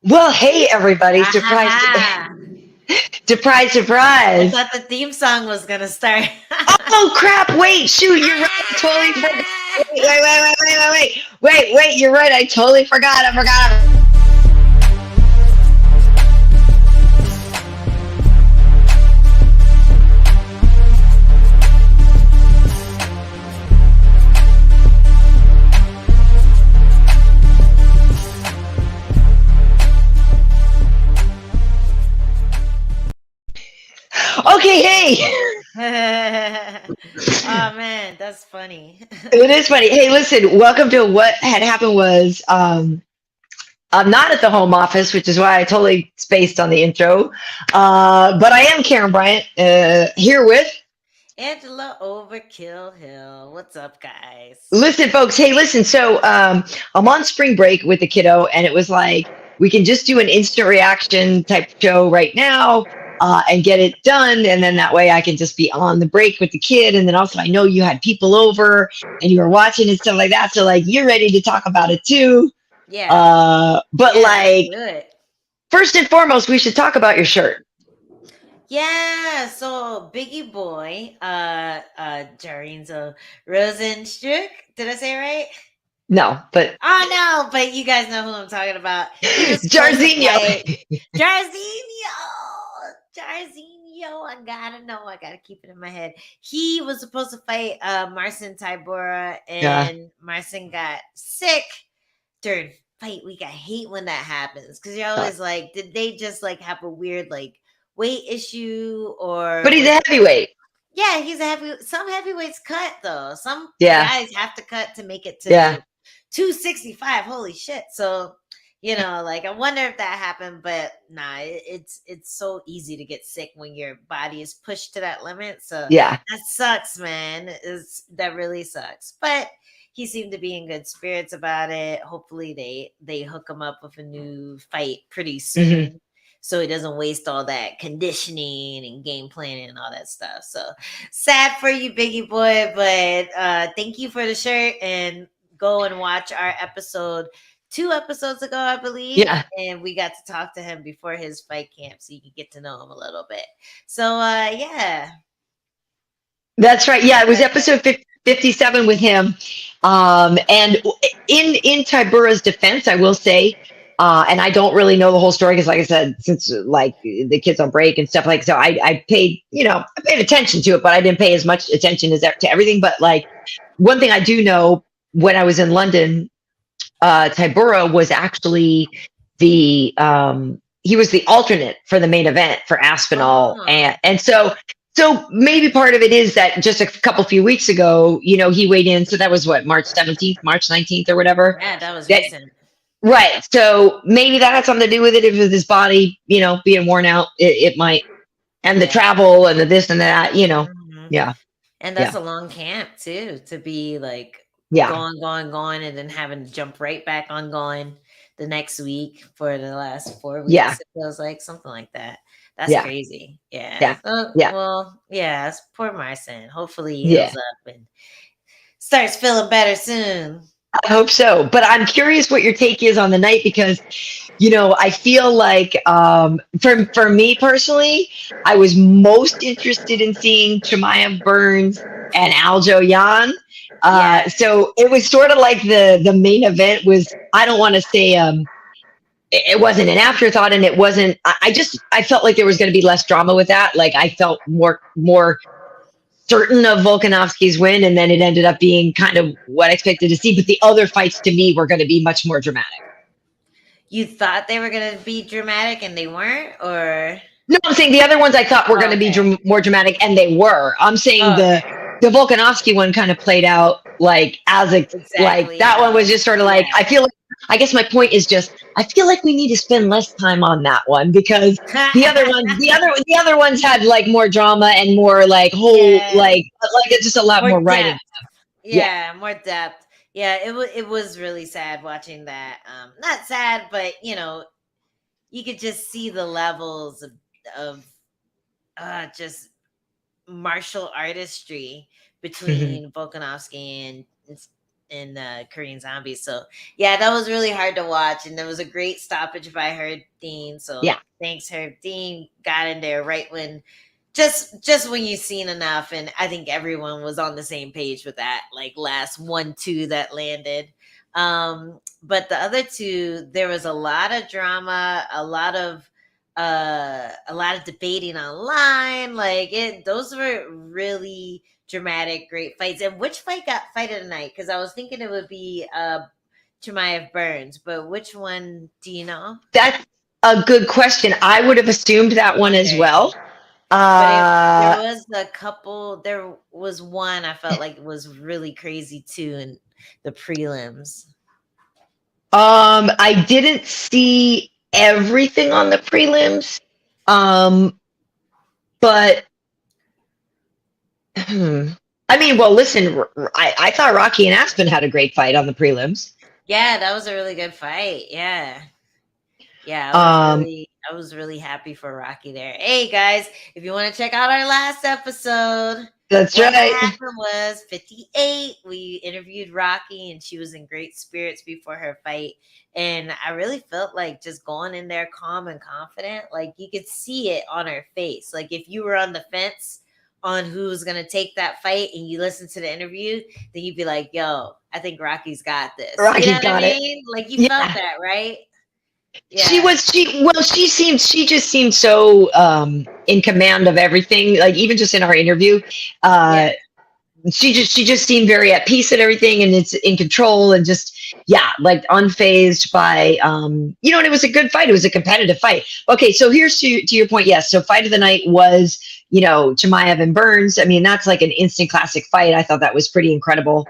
Well, hey everybody! Surprise! Ah, Surprise! I Surprise! thought the theme song was gonna start. Oh crap! Wait, shoot! You're right. I totally forgot. Wait! You're right. I totally forgot. I forgot. Okay, hey. Oh man, that's funny. It is funny. Hey, listen. Welcome to what had happened was I'm not at the home office, which is why I totally spaced on the intro. But I am Karen Bryant here with. Angela Overkill Hill. What's up, guys? Listen, folks. Hey, listen. So I'm on spring break with the kiddo, and it was like we can just do an instant reaction type show right now and get it done, and then that way I can just be on the break with the kid, and then also I know you had people over and you were watching and stuff like that, so like you're ready to talk about it too. Yeah, But yeah, let's like do it. first and foremost, we should talk about your shirt. Yeah, so Biggie Boy, Jarinzo Rosenstruck. Did I say it right? No, but Oh no, but you guys know who I'm talking about. He was supposed to Jarzinho. fight Jairzinho. Jairzinho, I gotta know. I gotta keep it in my head. He was supposed to fight Marcin Tybura, Yeah. and Marcin got sick during fight week. I hate when that happens because you're always like, did they just like have a weird like weight issue or But he's was a heavyweight. yeah, he's a heavy. Some heavyweights cut though. Some Yeah. guys have to cut to make it to Yeah. 265. Holy shit! So like I wonder if that happened, but nah, it's so easy to get sick when your body is pushed to that limit. So Yeah. that sucks, man. That really sucks. But he seemed to be in good spirits about it. Hopefully they hook him up with a new fight pretty soon. Hmm. So he doesn't waste all that conditioning and game planning and all that stuff. So sad for you, Biggie Boy, but thank you for the shirt and go and watch our episode 2 episodes ago, I believe. Yeah. And we got to talk to him before his fight camp so you can get to know him a little bit. So yeah. That's right. Yeah, it was episode 57 with him. And in Tybura's defense, I will say, and I don't really know the whole story because, like I said, since like the kids on break and stuff like so, I paid I paid attention to it, but I didn't pay as much attention as to everything. But like one thing I do know when I was in London, Tybura was actually the he was the alternate for the main event for Aspinall, Oh. and so maybe part of it is that just a few weeks ago, he weighed in. So that was what, March 17th, March 19th or whatever. Yeah, that was recent. Right. So maybe that had something to do with it. If with his body, being worn out, it might, and the travel and the this and that, Mhm. yeah. And that's a long camp too, to be like Yeah. going, and then having to jump right back on going the next week for the last 4 weeks. Yeah. It feels like something like that. That's Yeah. crazy. Yeah. Yeah. So, Yeah. well, yeah, it's poor Marcin. Hopefully he Yeah. heals up and starts feeling better soon. I hope so. But I'm curious what your take is on the night because, I feel like for me personally, I was most interested in seeing Chimaev Burns and Aljamain. Yeah. So it was sort of like the main event was, I don't want to say it wasn't an afterthought, and it wasn't. I felt like there was going to be less drama with that. Like I felt more certain of Volkanovski's win, and then it ended up being kind of what I expected to see. But the other fights to me were going to be much more dramatic. You thought they were going to be dramatic and they weren't, or? No, I'm saying the other ones I thought were going to be more dramatic, and they were. I'm saying the Volkanovski one kind of played out like like that one was just sort of like, I guess my point is just I feel like we need to spend less time on that one because the other ones had like more drama and more like whole like it's just a lot more writing. Yeah, more depth. Yeah, it was really sad watching that. Not sad, but you could just see the levels of just martial artistry between Volkanovski and Korean Zombie. So yeah, that was really hard to watch, and there was a great stoppage by Herb Dean. So Yeah. thanks, Herb Dean, got in there right when just when you've seen enough, and I think everyone was on the same page with that, like last 1-2 that landed. But the other two, there was a lot of drama, a lot of debating online. Like those were really dramatic, great fights. And which fight got fight of the night? Because I was thinking it would be Chimaev Burns, but which one do you know? That's a good question. I would have assumed that one as well. But there was a couple. There was one I felt like was really crazy too in the prelims. I didn't see everything on the prelims, but I mean, well, listen, I thought Rocky and Aspen had a great fight on the prelims. Yeah, that was a really good fight. Yeah. I was really happy for Rocky there. Hey guys, if you want to check out our last episode, that's what right. happened was 58. We interviewed Rocky, and she was in great spirits before her fight. And I really felt like just going in there calm and confident, like you could see it on her face. Like if you were on the fence on who's going to take that fight and you listen to the interview, then you'd be like, yo, I think Rocky's got this. Rocky's you know got what I mean? Like you felt that, right? Yeah. She just seemed so in command of everything. Like even just in our interview, she just seemed very at peace at everything, and it's in control, and just like unfazed by and it was a good fight. It was a competitive fight. Okay, so here's to your point. Yes, so fight of the night was Chimaev and Burns. I mean, that's like an instant classic fight. I thought that was pretty incredible.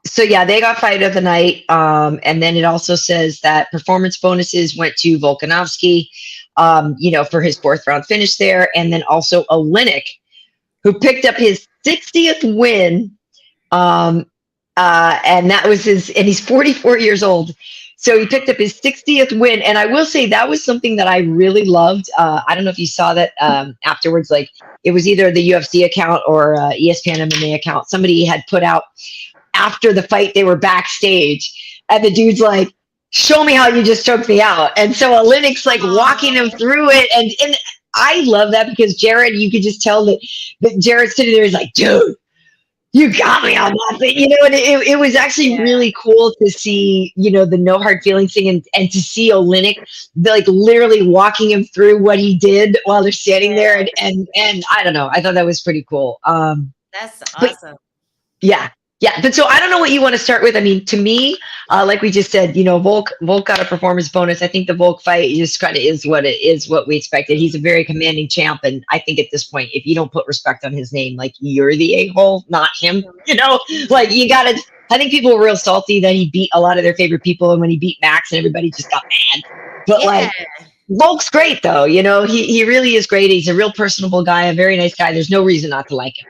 So yeah, they got fight of the night. And then it also says that performance bonuses went to Volkanovski, for his 4th round finish there. And then also Oleinik, who picked up his 60th win. And that was and he's 44 years old. So he picked up his 60th win. And I will say that was something that I really loved. I don't know if you saw that afterwards, like it was either the UFC account or ESPN MMA account. Somebody had put out after the fight, they were backstage, and the dude's like, show me how you just choked me out. And so Oleinik's like walking him through it. And I love that because Jared, you could just tell that Jared's sitting there, he's like, dude, you got me on that thing. And it was actually really cool to see, the no hard feelings thing, and to see Oleinik like literally walking him through what he did while they're standing there. And I don't know, I thought that was pretty cool. That's awesome. Yeah, but so I don't know what you want to start with. I mean, to me, like we just said, Volk got a performance bonus. I think the Volk fight just kind of is what we expected. He's a very commanding champ, and I think at this point, if you don't put respect on his name, like you're the a-hole, not him. Like you gotta. I think people were real salty that he beat a lot of their favorite people, and when he beat Max, and everybody just got mad. But like, Volk's great though. He really is great. He's a real personable guy, a very nice guy. There's no reason not to like him.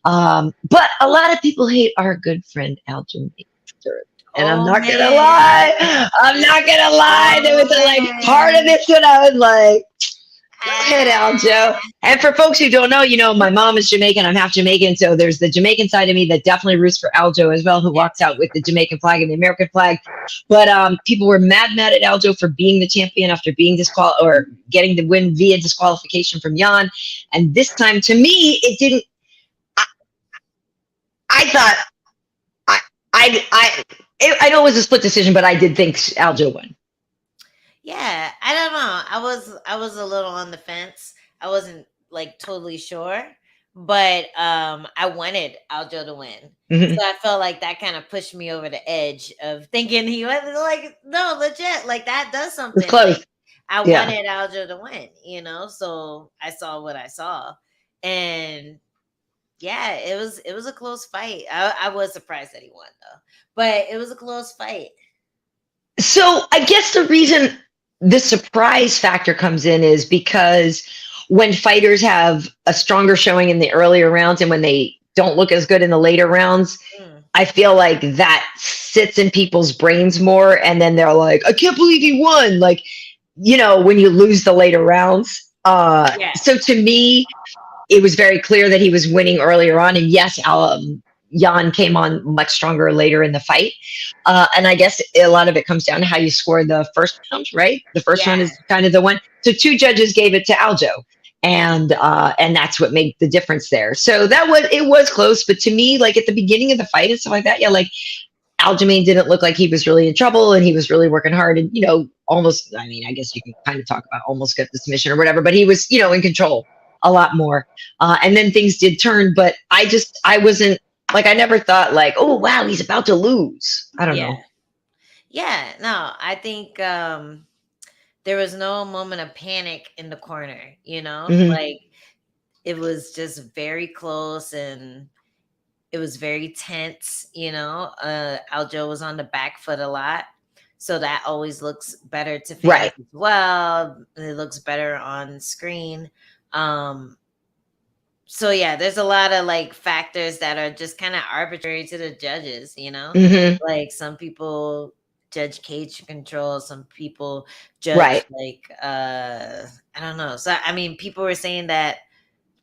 But a lot of people hate our good friend Aljamain. And I'm not gonna lie. There was like part of this when I was like, go ahead, Aljo. And for folks who don't know, my mom is Jamaican. I'm half Jamaican. So there's the Jamaican side of me that definitely roots for Aljo as well, who walks out with the Jamaican flag and the American flag. But people were mad at Aljo for being the champion after being disqualified or getting the win via disqualification from Jan. And this time, to me, it didn't. I thought I know it was a split decision, but I did think Aljo won. Yeah, I don't know. I was a little on the fence. I wasn't like totally sure, but I wanted Aljo to win. Mm-hmm. So I felt like that kind of pushed me over the edge of thinking he was like, no, legit, like that does something. It's close. Like, I wanted Aljo to win, so I saw what I saw, and yeah, it was a close fight. I was surprised that he won though, but it was a close fight. So I guess the reason the surprise factor comes in is because when fighters have a stronger showing in the earlier rounds and when they don't look as good in the later rounds, I feel like that sits in people's brains more. And then they're like, I can't believe he won. Like, when you lose the later rounds. So to me, it was very clear that he was winning earlier on. And yes, Jan came on much stronger later in the fight. And I guess a lot of it comes down to how you score the first round, right? The first round is kind of the one. So 2 judges gave it to Aljo. And that's what made the difference there. So it was close. But to me, like at the beginning of the fight and stuff like that, yeah, like Aljamain didn't look like he was really in trouble and he was really working hard and, almost, I mean, I guess you can kind of talk about almost got the submission or whatever, but he was, in control a lot more. And then things did turn, but I wasn't like, I never thought like, oh, wow, he's about to lose. I don't know. Yeah, no, I think there was no moment of panic in the corner, like it was just very close and it was very tense, Aljo was on the back foot a lot. So that always looks better to fans right. as well. It looks better on screen. So yeah, there's a lot of like factors that are just kind of arbitrary to the judges, like some people judge cage control, some people judge right. like I don't know. So I mean, people were saying that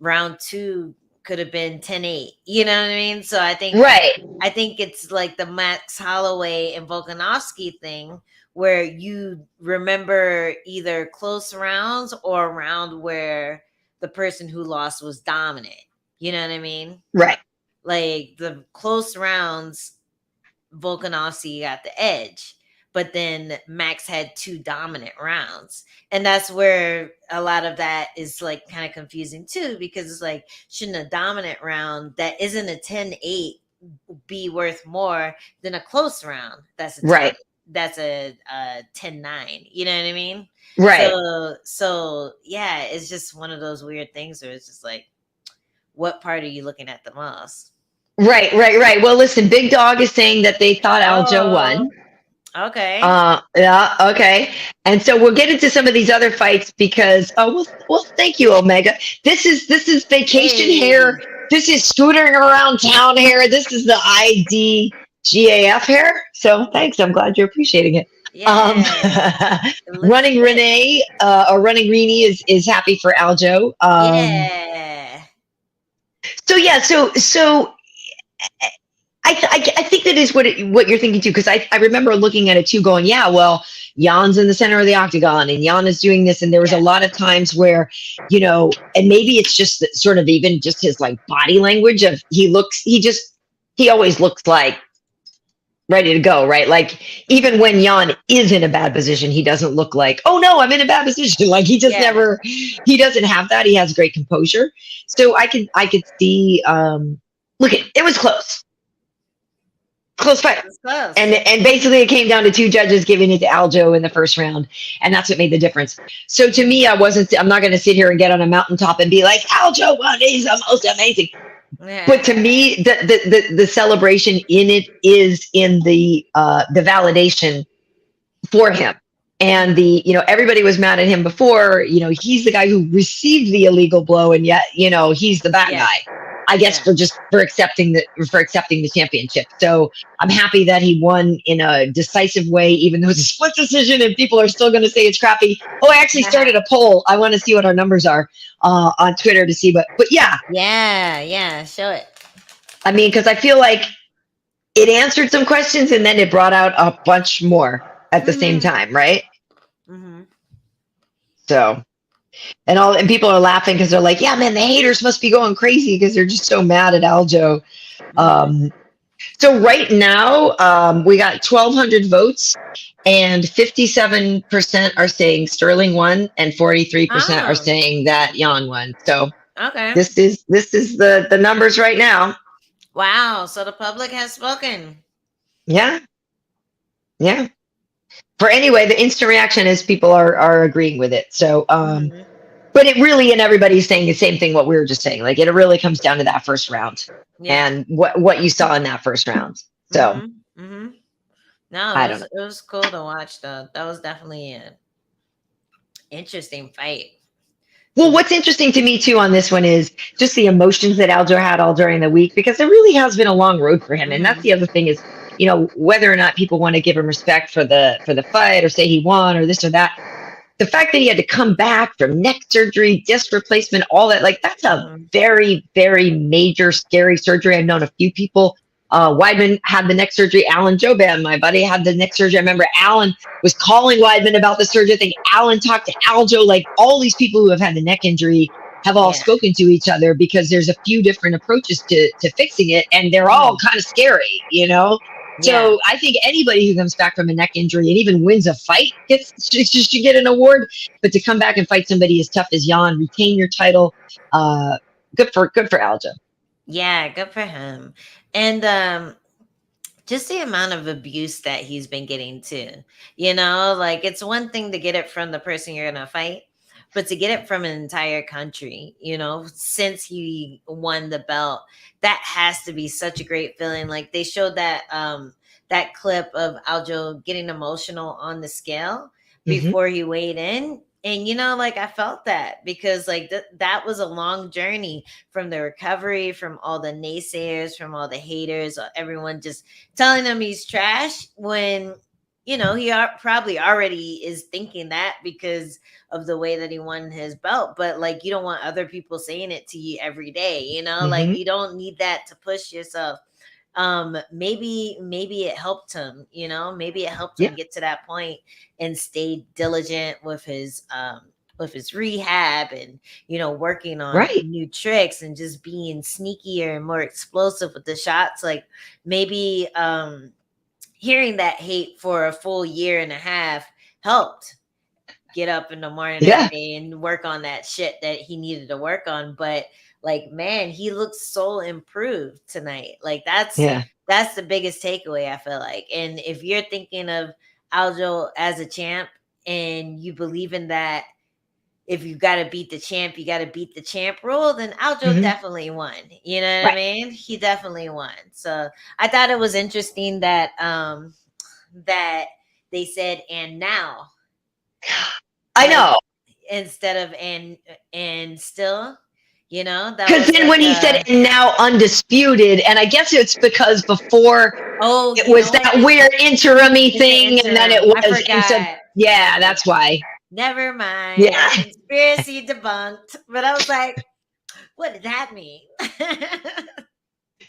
round 2 could have been 10-8, you know what I mean? So I think it's like the Max Holloway and Volkanovski thing where you remember either close rounds or a round where the person who lost was dominant. You know what I mean? Right. Like the close rounds, Volkanovski got the edge, but then Max had 2 dominant rounds. And that's where a lot of that is like kind of confusing too, because it's like, shouldn't a dominant round that isn't a 10-8 be worth more than a close round? That's a 10, right. That's a 10-9. You know what I mean? Right. So yeah, it's just one of those weird things where it's just like, what part are you looking at the most? Right. Well, listen, Big Dog is saying that they thought Aljo won. Okay. Yeah. Okay. And so we'll get into some of these other fights because well, thank you, Omega. This is vacation hair. This is scootering around town hair. This is the IDGAF hair. So thanks. I'm glad you're appreciating it. Yeah. Running Renee or Running Rini is happy for Aljo. Yeah. So yeah. So. I think that is what you're thinking too, because I remember looking at it too, going, yeah, well, Jan's in the center of the octagon and Jan is doing this, and there was a lot of times where, and maybe it's just sort of even just his like body language of he always looks like ready to go, right? Like even when Jan is in a bad position, he doesn't look like, oh no, I'm in a bad position. Like he just he doesn't have that. He has great composure. So I could see, look, it was close. Close fight. Close. And basically it came down to 2 judges giving it to Aljo in the first round. And that's what made the difference. So to me, I'm not going to sit here and get on a mountaintop and be like, Aljo won, he's the most amazing. Yeah. But to me, the celebration in it is in the validation for him. And everybody was mad at him before, he's the guy who received the illegal blow. And yet, he's the bad guy. I guess for accepting the championship. So I'm happy that he won in a decisive way, even though it's a split decision and people are still going to say it's crappy. Oh, I actually started a poll. I want to see what our numbers are on Twitter to see, but yeah. Yeah. Show it. I mean, because I feel like it answered some questions and then it brought out a bunch more at the same time, right? Mm-hmm. So. And people are laughing because they're like, yeah, man, the haters must be going crazy because they're just so mad at Aljo. So right now, we got 1,200 votes and 57% are saying Sterling won and 43% are saying that Jan won. So this is the numbers right now. Wow. So the public has spoken. Yeah. For anyway, the instant reaction is people are agreeing with it. So, but it really, and everybody's saying the same thing, what we were just saying, like it really comes down to that first round and what you saw in that first round. So, No, it was cool to watch though. That was definitely an interesting fight. Well, what's interesting to me too on this one is just the emotions that Aljo had all during the week, because it really has been a long road for him. And that's the other thing is, whether or not people want to give him respect for the fight or say he won or this or that, the fact that he had to come back from neck surgery, disc replacement, all that, like that's a very, very major, scary surgery. I've known a few people. Weidman had the neck surgery. Alan Joban, my buddy, had the neck surgery. I remember Alan was calling Weidman about the surgery. I think Alan talked to Aljo. Like all these people who have had the neck injury have all spoken to each other because there's a few different approaches to fixing it, and they're all kind of scary, you know? So I think anybody who comes back from a neck injury and even wins a fight should get an award. But to come back and fight somebody as tough as Jan, retain your title, good for Aljo. Yeah, good for him. And just the amount of abuse that he's been getting too. You know, like it's one thing to get it from the person you're gonna fight, but to get it from an entire country, you know, since he won the belt, that has to be such a great feeling. Like they showed that that clip of Aljo getting emotional on the scale before he weighed in. And, you know, like I felt that because like that was a long journey from the recovery, from all the naysayers, from all the haters, everyone just telling him he's trash when, you know, he probably already is thinking that because of the way that he won his belt. But like, you don't want other people saying it to you every day, you know, like you don't need that to push yourself. Maybe it helped him, you know, maybe it helped him get to that point and stay diligent with his rehab and, you know, working on new tricks and just being sneakier and more explosive with the shots. Like maybe hearing that hate for a full year and a half helped get up in the morning every day and work on that shit that he needed to work on. But like, man, he looks so improved tonight. Like that's the biggest takeaway, I feel like. And if you're thinking of Aljo as a champ and you believe in that, if you got to beat the champ, you got to beat the champ rule, then Aljo definitely won. You know what I mean? He definitely won. So I thought it was interesting that that they said, and now. I know. Instead of and still. You know, because then when he said and now undisputed, and I guess it's because before it was that weird interim-y thing, and then it was that's why. Never mind. Yeah, conspiracy debunked. But I was like, what did that mean?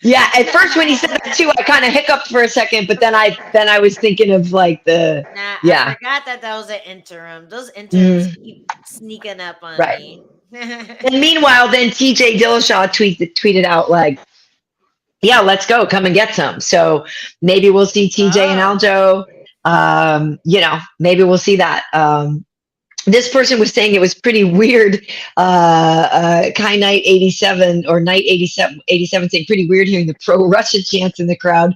Yeah, at first when he said that too, I kind of hiccuped for a second, but then I was thinking of like I forgot that was an interim. Those interims keep sneaking up on me. And meanwhile, then TJ Dillashaw tweeted out like, yeah, let's go, come and get some. So maybe we'll see TJ and Aljo. You know, maybe we'll see that. This person was saying it was pretty weird. Kai Knight 87 or Knight 87 saying pretty weird hearing the pro Russia chants in the crowd.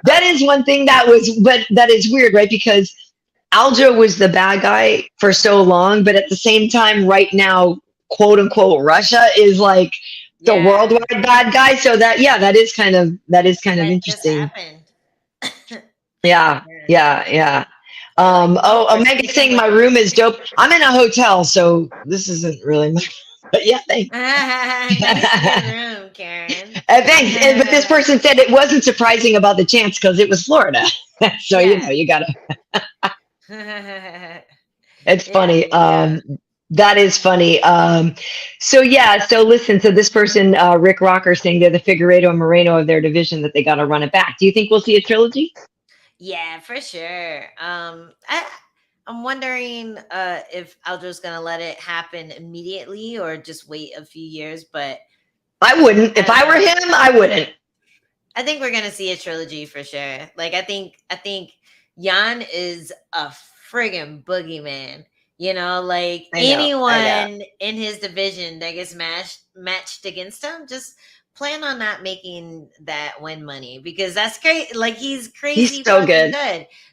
That is one thing that is weird, right? Because Aljo was the bad guy for so long, but at the same time, right now, quote unquote, Russia is like the worldwide bad guy. So that is kind of interesting. Yeah. Omega saying my room is dope. I'm in a hotel, so this isn't really much. But yeah, thanks. Nice room, Karyn. Thanks. But this person said it wasn't surprising about the chance because it was Florida. So you know, you gotta. It's funny. That is funny. So listen. So this person, Rick Rocker, saying they're the Figueiredo and Moreno of their division, that they got to run it back. Do you think we'll see a trilogy? Yeah, for sure. I'm wondering if Aljo's gonna let it happen immediately or just wait a few years. But I wouldn't. If I were him, I wouldn't. I think we're gonna see a trilogy for sure. Like I think Jan is a friggin' boogeyman. You know, like anyone in his division that gets matched against him, just plan on not making that win money because that's crazy. Like he's crazy. He's so good.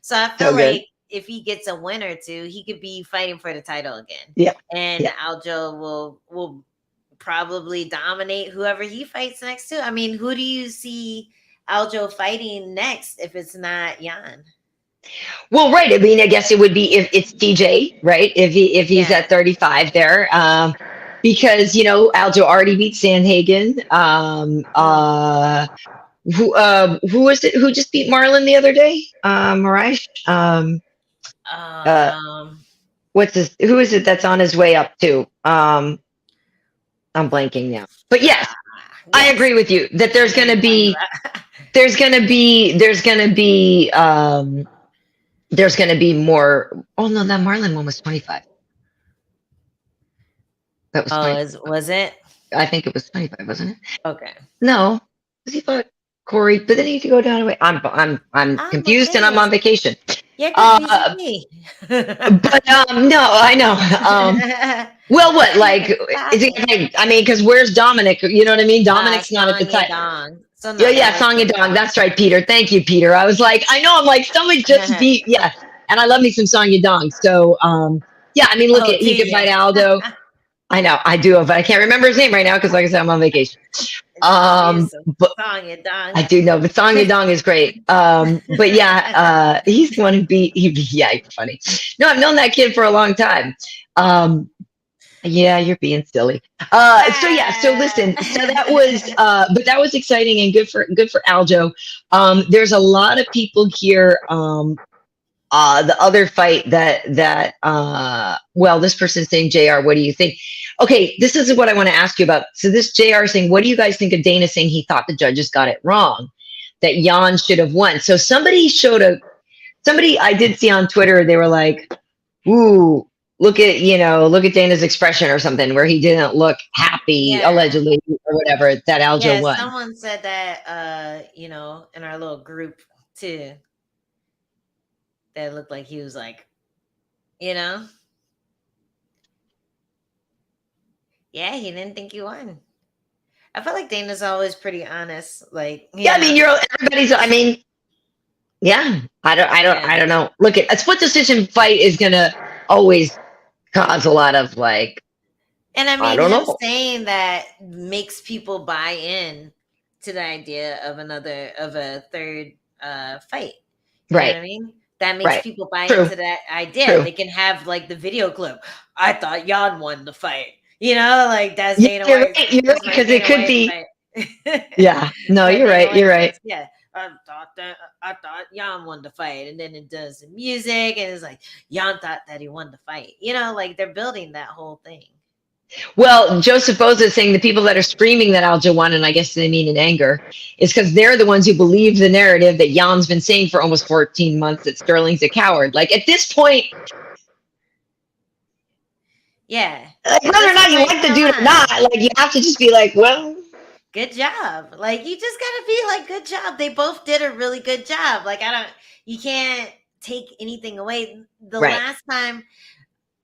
So I feel like if he gets a win or two, he could be fighting for the title again. Yeah. And Aljo will probably dominate whoever he fights next to. I mean, who do you see Aljo fighting next if it's not Jan? Well, right. I mean, I guess it would be if it's DJ, right? If he's at 35 there. Because, you know, Aljo already beat Sandhagen. Who was it? Who just beat Marlon the other day? Mariah? who is it that's on his way up to? I'm blanking now. But yes, I agree with you that there's going to be more. Oh no, that Marlon one was 25. That was 25. Was it? I think it was 25, wasn't it? Okay. No, because he fought Corey, but then he had to go down away. I'm confused and I'm on vacation. You're confusing me. But no, I know. Well, what like is it? I mean, because where's Dominic? You know what I mean? Dominic's not at the time. So yeah, Song Yadong. That's right, Peter. Thank you, Peter. I was like, I know. I'm like, somebody just beat. Yeah, and I love me some Song Yadong. So, yeah. I mean, look at he could fight Aldo. I know, I do, but I can't remember his name right now because, like I said, I'm on vacation. But I do know, but Song Yadong is great. But yeah, he's the one who beat. Yeah, he's funny. No, I've known that kid for a long time. Yeah, you're being silly. So yeah, so listen, so that was, but that was exciting and good for Aljo. There's a lot of people here. The other fight that well, this person's saying, JR, what do you think? Okay, this is what I want to ask you about. So this JR saying, what do you guys think of Dana saying he thought the judges got it wrong, that Jan should have won? So somebody I did see on Twitter, they were like, ooh, look at Dana's expression or something where he didn't look happy, allegedly, or whatever, that Aljo won. Someone said that, in our little group too. That looked like he was like, yeah, he didn't think he won. I feel like Dana's always pretty honest. Like, yeah, I mean, I mean, yeah, I don't know. Look, a split decision fight is gonna always cause a lot of like, and I mean, him saying that makes people buy in to the idea of a third fight. You know what I mean? That makes people buy into that idea. True. They can have like the video clip. I thought Jan won the fight. Like that's Dana White. You're right, because it could be. Yeah. No, you're right. You're right. Yeah. I thought Jan won the fight, and then it does the music, and it's like Jan thought that he won the fight. Like they're building that whole thing. Well, Joseph Boza is saying the people that are screaming that Aljo won, and I guess they mean in anger, is because they're the ones who believe the narrative that Jan's been saying for almost 14 months that Sterling's a coward. Like at this point, yeah, like, whether or not you like the dude or not, like you have to just be like, well, good job. Like you just gotta be like, good job. They both did a really good job. Like you can't take anything away. The last time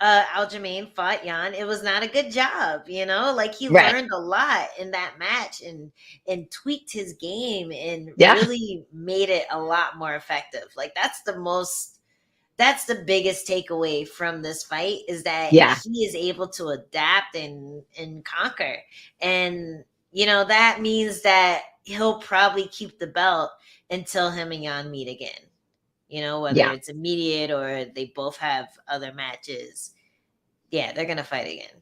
Aljamain fought Jan, it was not a good job, like he learned a lot in that match and tweaked his game and really made it a lot more effective. Like that's the biggest takeaway from this fight is that he is able to adapt and conquer. And that means that he'll probably keep the belt until him and Jan meet again. Whether it's immediate or they both have other matches. Yeah, they're going to fight again.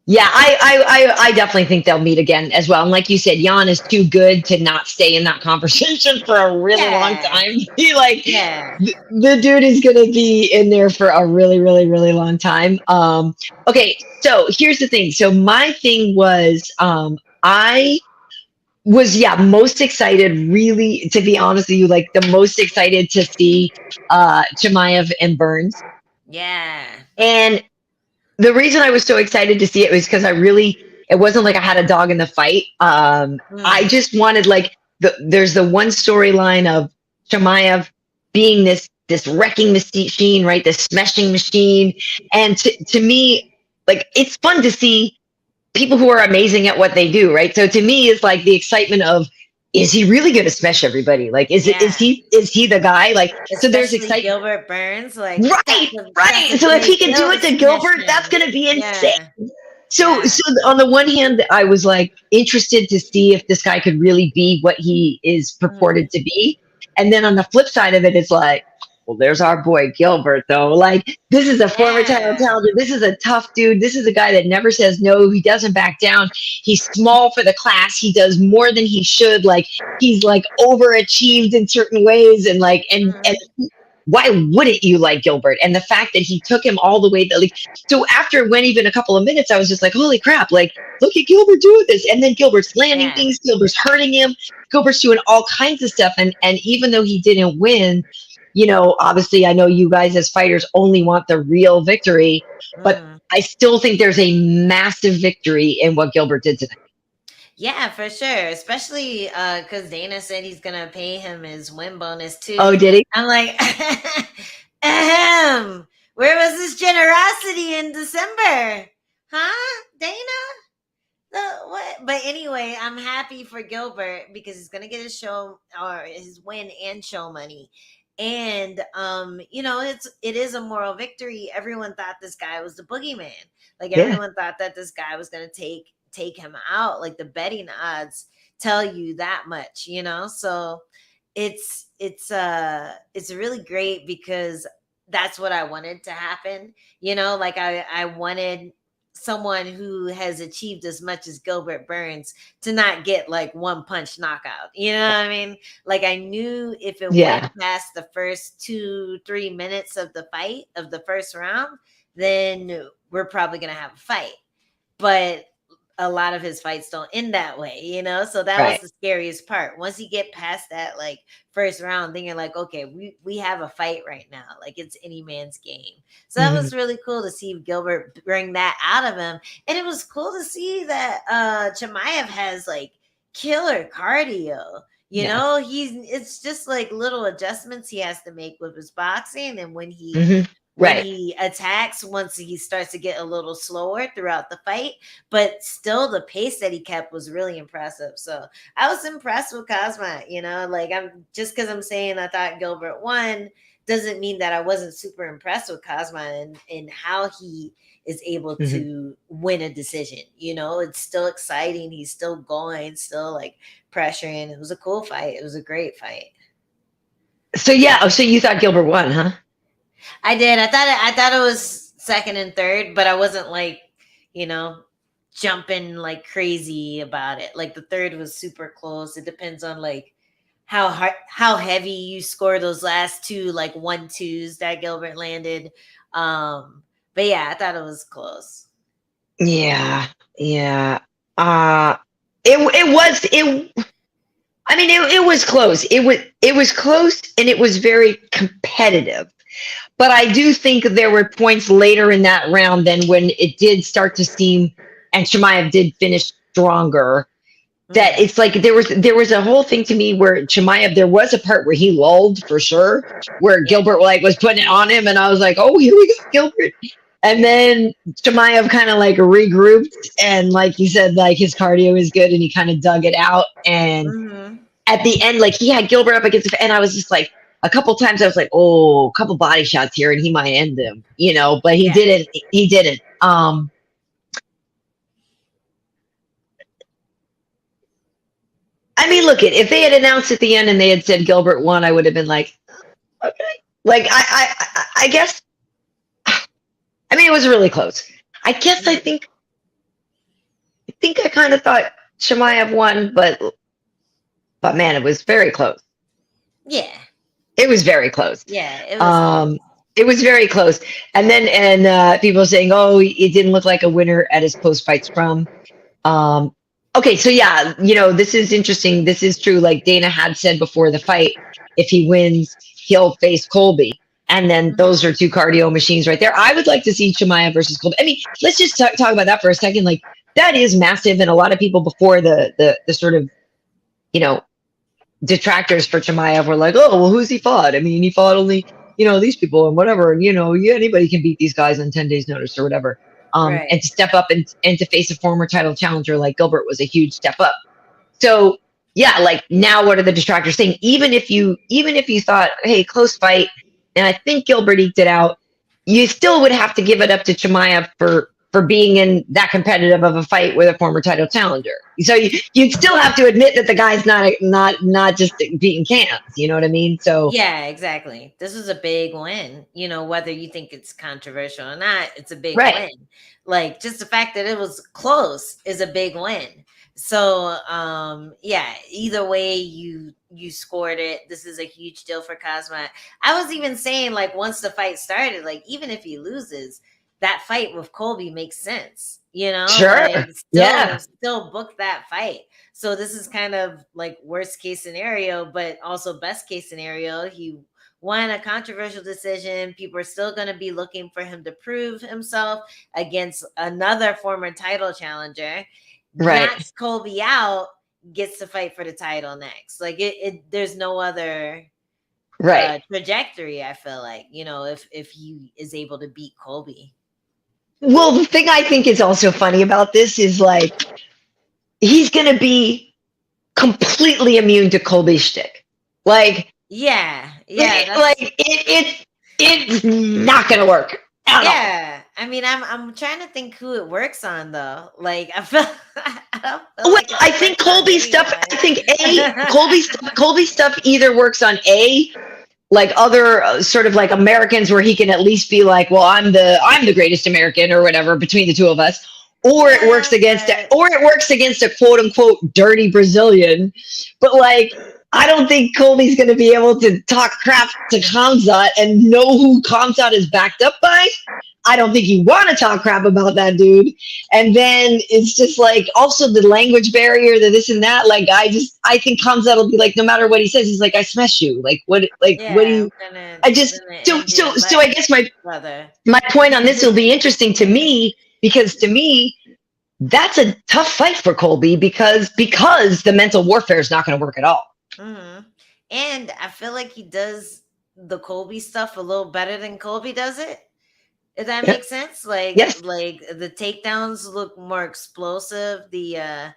Yeah, I definitely think they'll meet again as well. And like you said, Jan is too good to not stay in that conversation for a really long time. The dude is going to be in there for a really, really, really long time. Okay, so here's the thing. So my thing was, I was most excited, really, to be honest with you, like the most excited to see Chimaev and Burns. Yeah. And the reason I was so excited to see it was because it wasn't like I had a dog in the fight. I just wanted there's the one storyline of Chimaev being this wrecking machine, right? This smashing machine. And to me, like, it's fun to see people who are amazing at what they do, right? So to me, it's like the excitement of, is he really going to smash everybody? Like, is he the guy? Like, especially so there's excitement. Gilbert Burns, like, right. So if he can do it to Gilbert, that's going to be insane. Yeah. So on the one hand, I was like interested to see if this guy could really be what he is purported to be. And then on the flip side of it, it's like, well, there's our boy Gilbert, though. Like, this is a former title challenger. This is a tough dude. This is a guy that never says no. He doesn't back down. He's small for the class. He does more than he should. Like, he's like overachieved in certain ways, and like, and why wouldn't you like Gilbert? And the fact that he took him all the way that, like, so after it went even a couple of minutes, I was just like, holy crap, like, look at Gilbert doing this. And then Gilbert's landing Yeah. things, Gilbert's hurting him, Gilbert's doing all kinds of stuff. And even though he didn't win, obviously I know you guys as fighters only want the real victory, but I still think there's a massive victory in what Gilbert did today. Yeah, for sure. Especially because Dana said he's gonna pay him his win bonus too. Oh, did he? I'm like, ahem. Where was this generosity in December? Huh, Dana? What? But anyway, I'm happy for Gilbert because he's gonna get his show or his win and show money. And it is a moral victory. Everyone thought this guy was the boogeyman. Like everyone thought that this guy was gonna take him out. Like the betting odds tell you that much, so it's really great because that's what I wanted to happen. Like I wanted someone who has achieved as much as Gilbert Burns to not get like one punch knockout. You know what I mean? Like I knew if it went past the first 2-3 minutes of the fight of the first round, then we're probably going to have a fight. But a lot of his fights don't end that way, so that was the scariest part. Once you get past that like first round, then you're like, okay, we have a fight right now. Like it's any man's game. So that was really cool to see Gilbert bring that out of him. And it was cool to see that Chimaev has like killer cardio. It's just like little adjustments he has to make with his boxing, and when he when he attacks, once he starts to get a little slower throughout the fight, but still the pace that he kept was really impressive. So I was impressed with Khamzat, like I'm just because I'm saying I thought Gilbert won doesn't mean that I wasn't super impressed with Khamzat and how he is able to win a decision. It's still exciting. He's still going, still like pressuring. It was a cool fight. It was a great fight. So you thought Gilbert won, huh? I did. I thought it was second and third, but I wasn't like, jumping like crazy about it. Like the third was super close. It depends on like how heavy you score those last two like 1-2s that Gilbert landed. But yeah, I thought it was close. Yeah. It was close. It was close and it was very competitive. But I do think there were points later in that round than when it did start to seem, and Chimaev did finish stronger, that it's like there was a whole thing to me where Chimaev, there was a part where he lulled for sure, where Gilbert like was putting it on him, and I was like, oh, here we go, Gilbert. And then Chimaev kind of like regrouped, and like you said, like his cardio is good, and he kind of dug it out. And at the end, like he had Gilbert up against and I was just like, a couple times I was like, oh, a couple body shots here and he might end him, but he didn't. He didn't. I mean, look, if they had announced at the end and they had said Gilbert won, I would have been like, okay. Like I guess. I mean, it was really close. I guess I think I kind of thought Chimaev won, but man, it was very close. Yeah. It was very close. Yeah, it was. It was very close. And then people saying, "Oh, it didn't look like a winner at his post-fight scrum." Okay, so yeah, this is interesting. This is true. Like Dana had said before the fight, if he wins, he'll face Colby, and then those are two cardio machines right there. I would like to see Chimaev versus Colby. I mean, let's just talk about that for a second. Like that is massive, and a lot of people before the sort of, detractors for Chimaev were like, oh, well, who's he fought? I mean, he fought only, these people and whatever. And, anybody can beat these guys on 10 days notice or whatever. And to step up and to face a former title challenger like Gilbert was a huge step up. So, yeah, like now what are the detractors saying? Even if you thought, hey, close fight, and I think Gilbert eked it out, you still would have to give it up to Chimaev for being in that competitive of a fight with a former title challenger. So you'd still have to admit that the guy's not just beating cans. You know what I mean? So yeah, exactly. This was a big win. Whether you think it's controversial or not, it's a big win. Like just the fact that it was close is a big win. So yeah, either way you you scored it. This is a huge deal for Khamzat. I was even saying, like, once the fight started, like, even if he loses, that fight with Colby makes sense. You know, Sure. like Yeah. still book that fight. So this is kind of like worst case scenario, but also best case scenario. He won a controversial decision. People are still going to be looking for him to prove himself against another former title challenger. Right. Knocks Colby out, gets to fight for the title next. Like there's no other Right. trajectory. I feel like, you know, if he is able to beat Colby. Well, the thing I think is also funny about this is like he's going to be completely immune to Colby's shtick. Like, yeah, like it's not going to work at all. I mean, I'm trying to think who it works on though. Like I feel, I think Colby's stuff. I think Colby's stuff either works on like other sort of like Americans where he can at least be like, well, I'm the greatest American or whatever between the two of us, or it works against a quote unquote dirty Brazilian. But like, I don't think Colby's going to be able to talk crap to Khamzat and know who Khamzat is backed up by. I don't think you want to talk crap about that dude. And then it's just like also the language barrier, the this and that. Like I think Khamzat will be like, no matter what he says, he's like, I smash you. Like what do you? I just so I guess my point on this will be interesting to me because to me that's a tough fight for Colby because the mental warfare is not going to work at all. Mm-hmm. And I feel like he does the Colby stuff a little better than Colby does it. If that makes sense, like like the takedowns look more explosive. The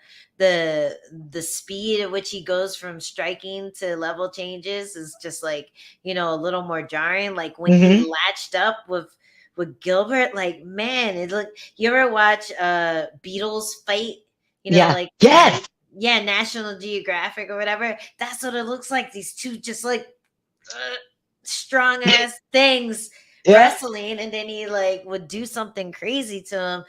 speed at which he goes from striking to level changes is just like, you know, a little more jarring. Like when he latched up with Gilbert, like man, it looked. You ever watch Beatles fight? You know, like National Geographic or whatever. That's what it looks like. These two just like strong ass things. Wrestling, and then he like would do something crazy to him.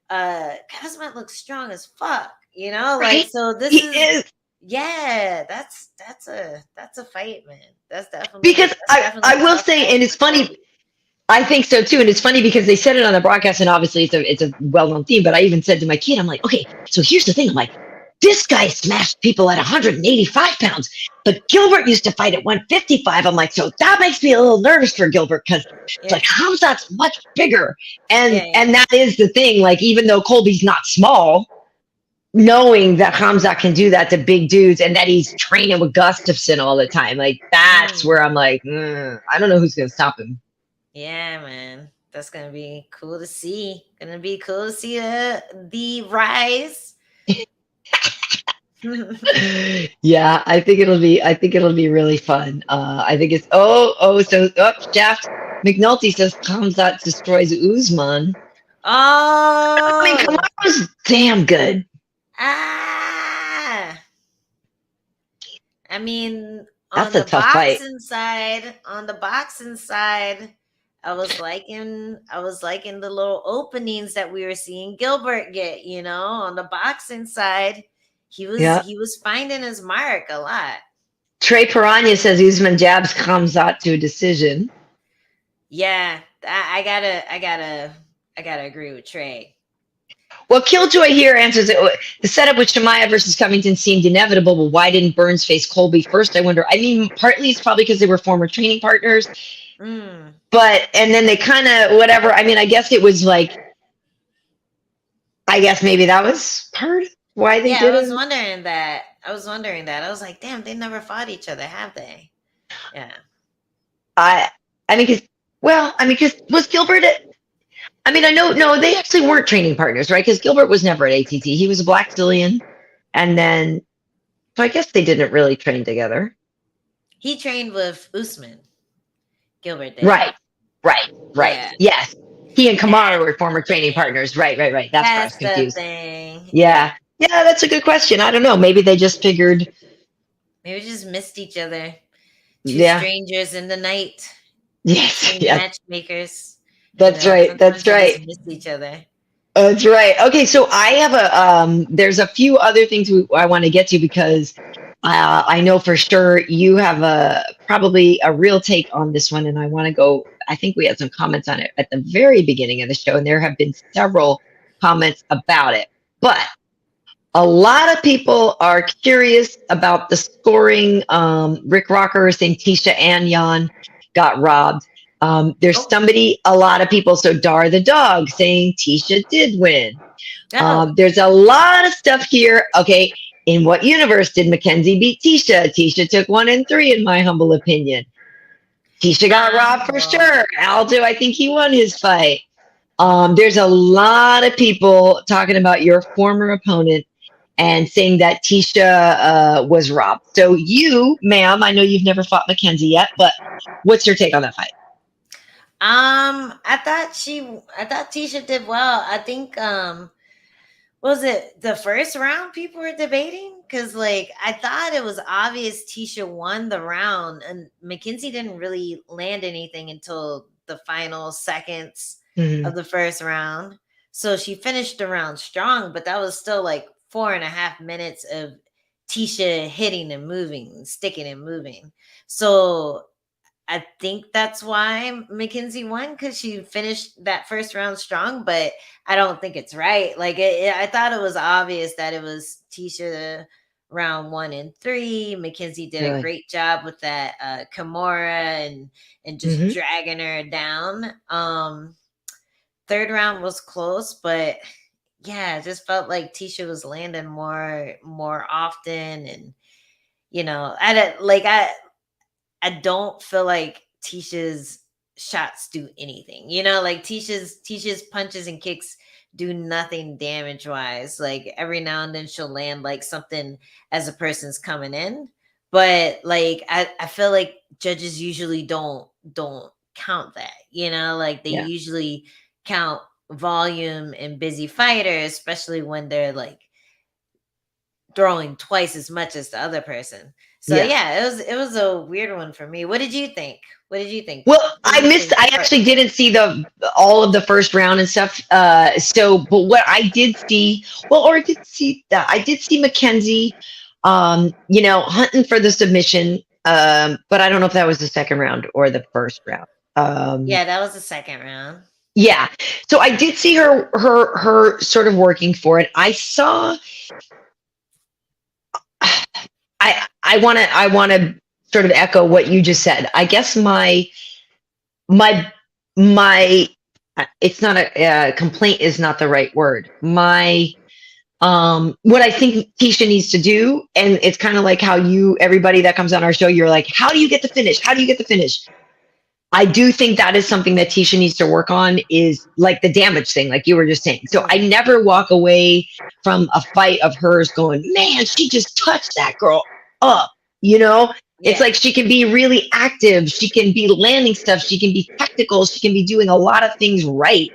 Khamzat looks strong as fuck, you know. Like so, this is that's a fight, man. That's definitely because I will say, and it's funny. I think so too, and it's funny because they said it on the broadcast, and obviously it's a well-known theme. But I even said to my kid, I'm like, okay, so here's the thing. I'm like, this guy smashed people at 185 pounds, but Gilbert used to fight at 155. I'm like, so that makes me a little nervous for Gilbert because it's like Khamzat's much bigger, and that is the thing. Like, even though Colby's not small, knowing that Khamzat can do that to big dudes and that he's training with Gustafsson all the time, like that's where I'm like, I don't know who's gonna stop him. Yeah, man, that's gonna be cool to see. Gonna be cool to see the rise. Yeah, I think it'll be really fun. I think it's Jeff McNulty says Khamzat destroys Usman. Oh, I mean, Kamaru's damn good. I mean, that's a tough fight. On the boxing side, I was liking the little openings that we were seeing Gilbert get, you know, on the boxing side. He was finding his mark a lot. Trey Piranha says Usman jabs Khamzat to a decision. Yeah, I gotta agree with Trey. Well, Killjoy here answers it. The setup with Chimaev versus Covington seemed inevitable, but why didn't Burns face Colby first? I wonder. I mean, partly it's probably because they were former training partners. But, and then they kind of, whatever. I mean, I guess it was like, I guess maybe that was part of why they did it. I was wondering that. I was like, damn, they never fought each other, have they? Yeah. I mean, because was Gilbert I mean, no, they actually weren't training partners, right? Because Gilbert was never at ATT. He was a black stallion. And then, so I guess they didn't really train together. He trained with Usman. Gilbert did. Right. Yeah. Yes. He and Kamaru were former training partners. Right. That's where I was confused. The thing. Yeah, that's a good question. I don't know. Maybe they just figured. Maybe just missed each other. Two strangers in the night. Yes. Matchmakers. That's right. Missed each other. That's right. Okay, so I have there's a few other things I want to get to because I know for sure you have probably a real take on this one, and I want to go. I think we had some comments on it at the very beginning of the show, and there have been several comments about it. But a lot of people are curious about the scoring. Rick Rocker is saying Tisha and Jan got robbed. There's Oh, a lot of people, so Dar the dog saying Tisha did win. oh, There's a lot of stuff here. Okay, in what universe did Makenzie beat Tisha? Tisha took 1 and 3, in my humble opinion. Tisha got robbed for oh. sure. Aldo, I think he won his fight. There's a lot of people talking about your former opponent and saying that Tisha was robbed. So you, ma'am, I know you've never fought Makenzie yet, but what's your take on that fight? I thought Tisha did well. I think was it the first round people were debating? Because like I thought it was obvious Tisha won the round, and Makenzie didn't really land anything until the final seconds Mm-hmm. of the first round. So she finished the round strong, but that was still like 4.5 minutes of Tisha hitting and moving, sticking and moving. So I think that's why Makenzie won, because she finished that first round strong, but I don't think it's right. Like I thought it was obvious that it was Tisha round 1 and 3. Makenzie did a Really? great job with that Kimura and just Mm-hmm. dragging her down. Third round was close, but yeah, it just felt like Tisha was landing more often, and I don't feel like Tisha's shots do anything. Like Tisha's punches and kicks do nothing damage wise. Like every now and then she'll land like something as a person's coming in. But like I feel like judges usually don't count that, like they Yeah. usually count volume and busy fighters, especially when they're like throwing twice as much as the other person. So Yeah. yeah, it was a weird one for me. What did you think? What did you think? Well, What did you think? I actually didn't see all of the first round and stuff. But what I did see, or I did see that I did see Makenzie, hunting for the submission. But I don't know if that was the second round or the first round. Um, Yeah, that was the second round. yeah. So I did see her sort of working for it. I want to sort of echo what you just said. I guess my it's not a complaint is not the right word. What I think Tisha needs to do, and it's kind of like how everybody that comes on our show, you're like, how do you get the finish? How do you get the finish? I do think that is something that Tisha needs to work on, is like the damage thing, like you were just saying. So I never walk away from a fight of hers going, man, she just touched that girl up. It's Yeah. like she can be really active. She can be landing stuff. She can be technical. She can be doing a lot of things right.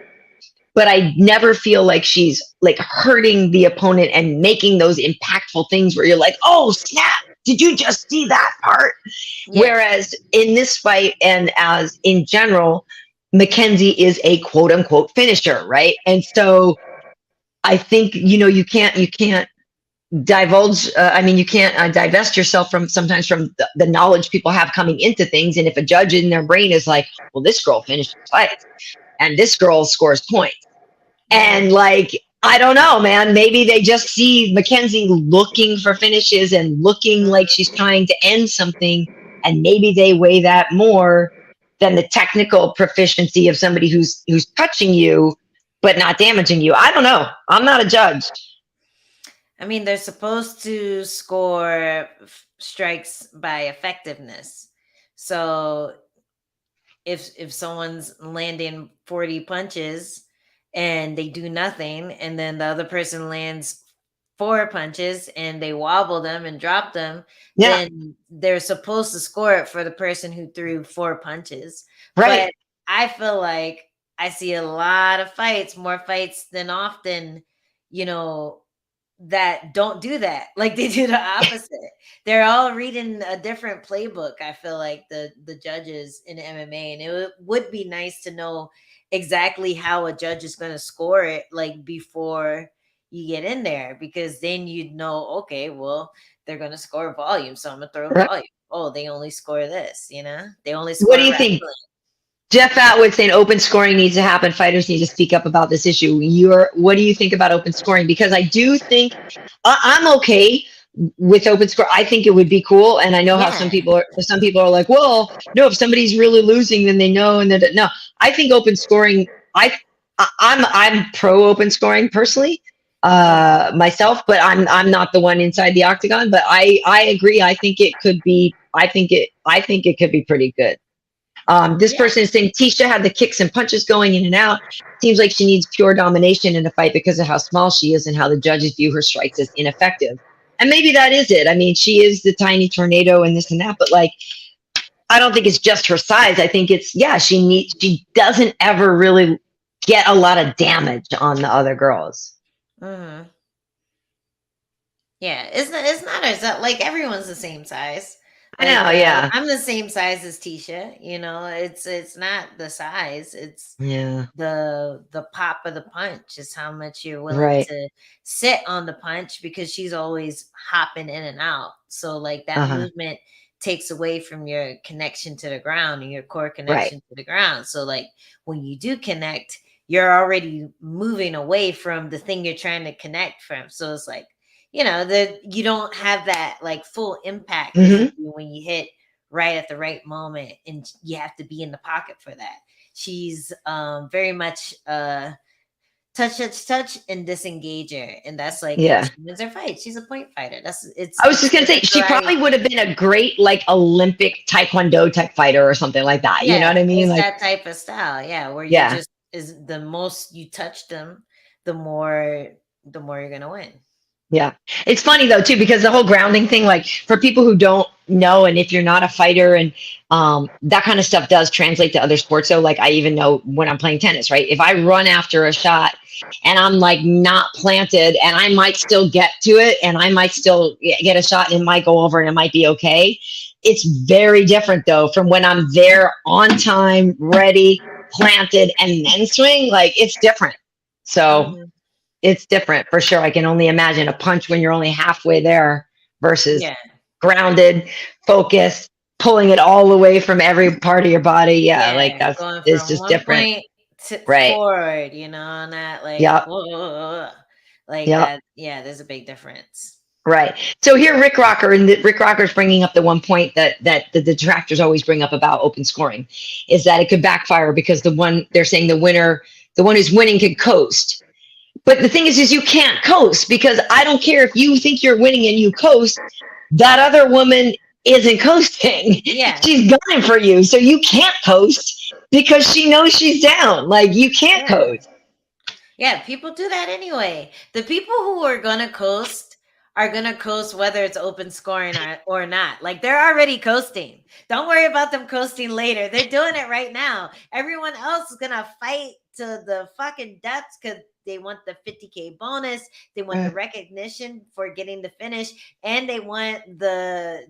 But I never feel like she's like hurting the opponent and making those impactful things where you're like, oh, snap. Did you just see that part? Yeah. Whereas in this fight, and as in general, Makenzie is a quote unquote finisher, right? And so I think, you can't divulge. You can't divest yourself from the knowledge people have coming into things. And if a judge in their brain is like, well, this girl finishes fights and this girl scores points. And like, I don't know, man, maybe they just see Makenzie looking for finishes and looking like she's trying to end something. And maybe they weigh that more than the technical proficiency of somebody who's touching you, but not damaging you. I don't know. I'm not a judge. I mean, they're supposed to score strikes by effectiveness. So if someone's landing 40 punches and they do nothing, and then the other person lands 4 punches and they wobble them and drop them, Yeah. then they're supposed to score it for the person who threw 4 punches. Right. But I feel like I see a lot of fights, more fights than often, that don't do that. Like they do the opposite. They're all reading a different playbook. I feel like the judges in MMA, and would be nice to know exactly how a judge is going to score it, like before you get in there, because then you'd know, okay, well, they're going to score volume, so I'm going to throw Right. volume. Oh, they only score this, they only What do score you think? wrestling. Jeff Atwood saying open scoring needs to happen. Fighters need to speak up about this issue. What do you think about open scoring? Because I do think I'm okay with open score. I think it would be cool, and I know how some Yeah. people are like, well, no, if somebody's really losing, then they know, and then no. I think open scoring. I'm pro open scoring personally, myself, but I'm not the one inside the octagon. But I agree. I think it could be. I think it could be pretty good. This Yeah. person is saying Tisha had the kicks and punches going in and out. Seems like she needs pure domination in a fight because of how small she is and how the judges view her strikes as ineffective. And maybe that is it. I mean, she is the tiny tornado and this and that, but like, I don't think it's just her size. I think it's, she doesn't ever really get a lot of damage on the other girls. Mm-hmm. Yeah, it's not like everyone's the same size. I know, yeah. I'm the same size as Tisha. It's not the size. It's the pop of the punch. Is how much you're willing to sit on the punch, because she's always hopping in and out. So like that movement takes away from your connection to the ground and your core connection to the ground. So like when you do connect, you're already moving away from the thing you're trying to connect from. So it's like, that you don't have that like full impact when you hit right at the right moment, and you have to be in the pocket for that. She's very much touch and disengager, and that's like she wins her fight. She's a point fighter. I was just gonna say she probably would have been a great like Olympic Taekwondo type fighter or something like that. You know what I mean? It's like that type of style, where you just is the most you touch them, the more you're gonna win. Yeah. It's funny though, too, because the whole grounding thing, like for people who don't know, and if you're not a fighter and that kind of stuff does translate to other sports. So like I even know when I'm playing tennis, right? If I run after a shot and I'm like not planted, and I might still get to it and I might still get a shot and it might go over and it might be okay. It's very different though from when I'm there on time, ready, planted, and then swing. Like it's different. So it's different for sure. I can only imagine a punch when you're only halfway there versus grounded, focused, pulling it all away from every part of your body. Yeah, like it's just different. Forward, not like that. Yeah, there's a big difference. Right. So here, Rick Rocker's bringing up the one point that the detractors always bring up about open scoring, is that it could backfire because they're saying the one who's winning could coast. But the thing is you can't coast, because I don't care if you think you're winning and you coast, that other woman isn't coasting. Yeah. She's gunning for you. So you can't coast because she knows she's down. Like you can't coast. Yeah, people do that anyway. The people who are going to coast are going to coast whether it's open scoring or not. Like they're already coasting. Don't worry about them coasting later. They're doing it right now. Everyone else is going to fight to the fucking depths because they want the 50K bonus. They want the recognition for getting the finish. And they want the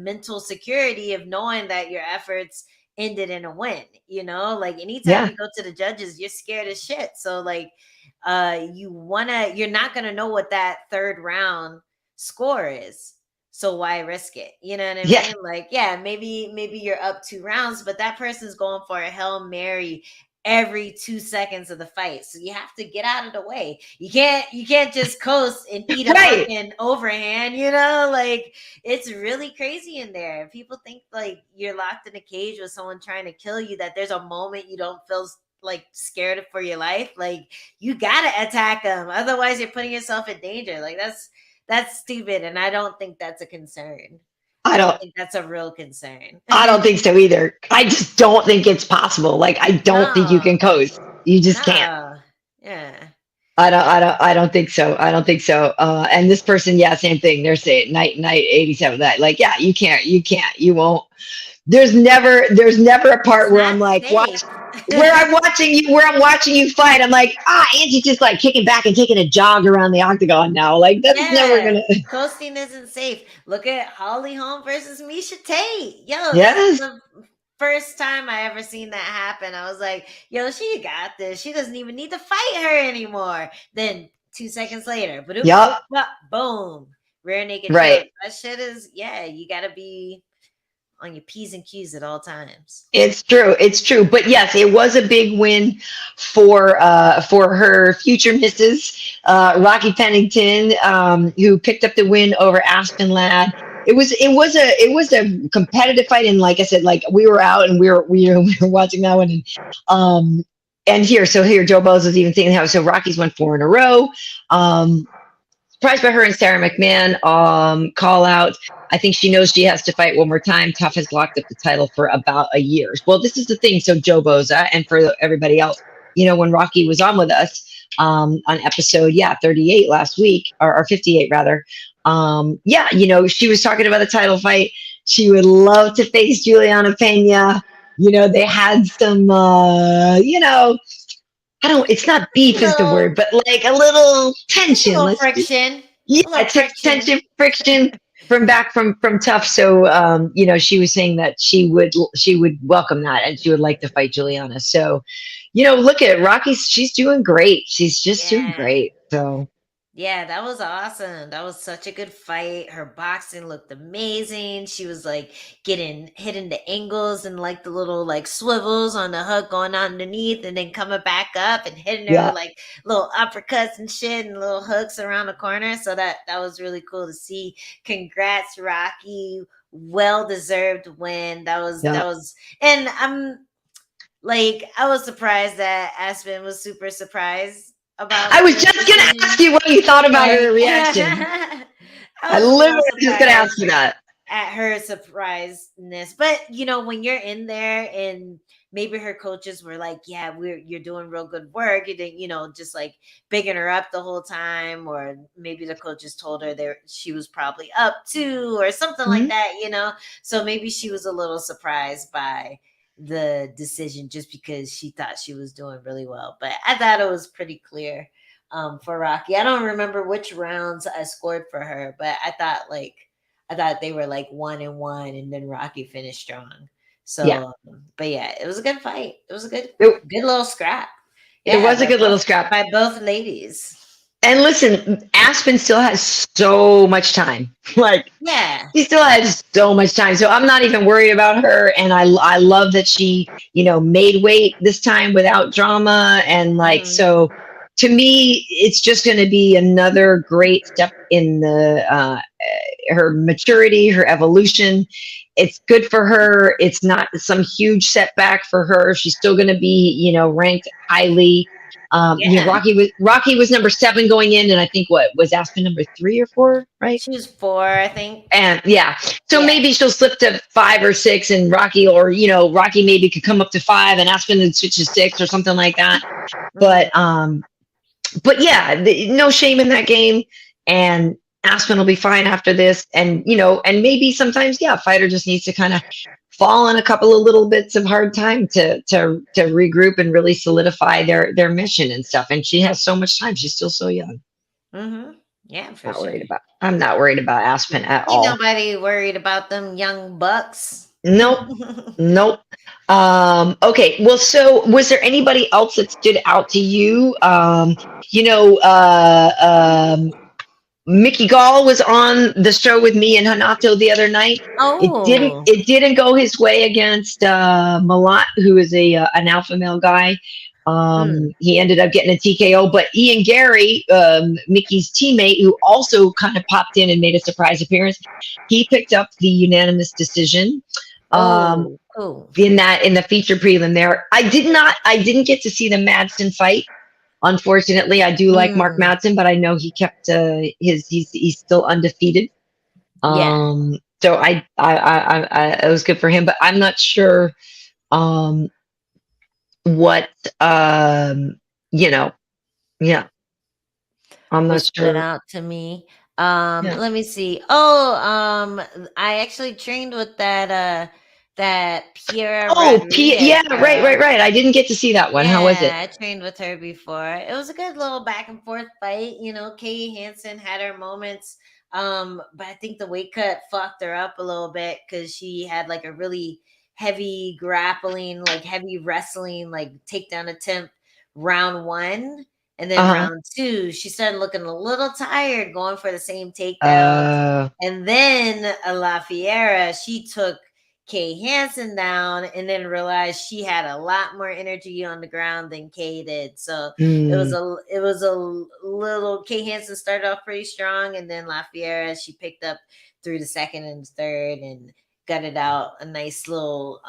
mental security of knowing that your efforts ended in a win. Like anytime you go to the judges, you're scared as shit. So like, you're not going to know what that third round score is. So why risk it? You know what I mean? Like, maybe you're up 2 rounds, but that person's going for a Hail Mary every 2 seconds of the fight. So you have to get out of the way. You can't just coast and eat a fucking overhand, like it's really crazy in there. People think like you're locked in a cage with someone trying to kill you, that there's a moment you don't feel like scared for your life. Like you gotta attack them, otherwise you're putting yourself in danger. Like that's stupid, and I don't think that's a concern. I don't think that's a real concern. I don't think so either. I just don't think it's possible. Like I don't think you can coast. You just can't. Yeah. I don't think so. I don't think so. And this person, same thing. They're saying night 87. That like, you can't. You won't. There's never a part where I'm like, watch. where I'm watching you fight, I'm like, Angie's just like kicking back and taking a jog around the octagon now. Like that's never Yeah, gonna. coasting isn't safe. Look at Holly Holm versus Miesha Tate. Yo, that was Yes. the first time I ever seen that happen. I was like, yo, she got this. She doesn't even need to fight her anymore. Then 2 seconds later, Yep. boom, rear naked choke. Right. That shit is, yeah, you gotta be on your P's and Q's at all times. It's true. It's true. But yes, it was a big win for her future missus, Rocky Pennington, who picked up the win over Aspen Ladd. It was a competitive fight, and like I said, like we were out and we were watching that one, and here Joe Bose was even thinking how so Rocky's won 4 in a row. Surprised by her and Sarah McMahon call out. I think she knows she has to fight one more time. Tough has locked up the title for about a year. Well, this is the thing. So Joe Boza and for everybody else, when Rocky was on with us on episode 38 last week or 58 rather. She was talking about a title fight. She would love to face Juliana Pena. They had some, it's not beef is the word, but like a little tension. A little friction. Tension, friction from Tough. So, she was saying that she would welcome that and she would like to fight Juliana. So, look at Rocky. She's doing great. She's just doing great. So. Yeah, that was awesome. That was such a good fight. Her boxing looked amazing. She was like getting hit in the angles and like the little like swivels on the hook going underneath and then coming back up and hitting her with like little uppercuts and shit and little hooks around the corner. So that was really cool to see. Congrats, Rocky. Well deserved win. That was and I'm like I was surprised that Aspen was super surprised. I was just going to ask you what you thought about her reaction. I literally was just going to ask you that. At her surpriseness. But, when you're in there and maybe her coaches were like, yeah, you're doing real good work. You didn't, just like bigging her up the whole time. Or maybe the coaches told her she was probably up too or something like that, So maybe she was a little surprised by the decision just because she thought she was doing really well. But I thought it was pretty clear for Rocky. I don't remember which rounds I scored for her, but I thought they were like 1-1 and then Rocky finished strong. So, but yeah, it was a good fight. It was a good little scrap. Yeah, it was a good little scrap by both ladies. And listen, Aspen still has so much time. She still has so much time. So I'm not even worried about her. And I love that she, made weight this time without drama. And so to me, it's just going to be another great step in her maturity, her evolution. It's good for her. It's not some huge setback for her. She's still going to be, ranked highly. Rocky was number 7 going in, and I think was Aspen number 3 or 4, right? She was 4, I think. And maybe she'll slip to 5 or 6, and Rocky, or Rocky maybe could come up to 5, and Aspen would switch to 6 or something like that. But no shame in that game, and Aspen will be fine after this. And and maybe sometimes fighter just needs to kind of fall in a couple of little bits of hard time to regroup and really solidify their mission and stuff. And she has so much time. She's still so young. Yeah, for sure. I'm not worried about Aspen at all. Ain't nobody worried about them young bucks. Nope. Okay. Well, so was there anybody else that stood out to you? Mickey Gall was on the show with me and Hanato the other night. It didn't go his way against Malat, who is an alpha male guy. He ended up getting a TKO, but Ian Gary, Mickey's teammate, who also kind of popped in and made a surprise appearance, he picked up the unanimous decision. In the feature prelim there. I didn't get to see the Madsen fight. Unfortunately, I do like Mark Madsen, but I know he kept he's still undefeated. So I it was good for him, but I'm not sure what I'm not sure. Stood out to me. Let me see. I actually trained with that that Piera Oh, Rodriguez yeah, girl. right. I didn't get to see that one. How was it? Yeah, I trained with her before. It was a good little back and forth fight. You know, Kay Hansen had her moments. But I think the weight cut fucked her up a little bit because she had like a really heavy grappling, like heavy wrestling, like takedown attempt round one. And then Uh-huh. round two, she started looking a little tired going for the same takedowns. Uh, And then La Fiera, she took Kay Hansen down and then realized she had a lot more energy on the ground than Kay did. So mm, it was a little Kay Hansen started off pretty strong and then La Fiera she picked up through the second and third and gutted out a nice little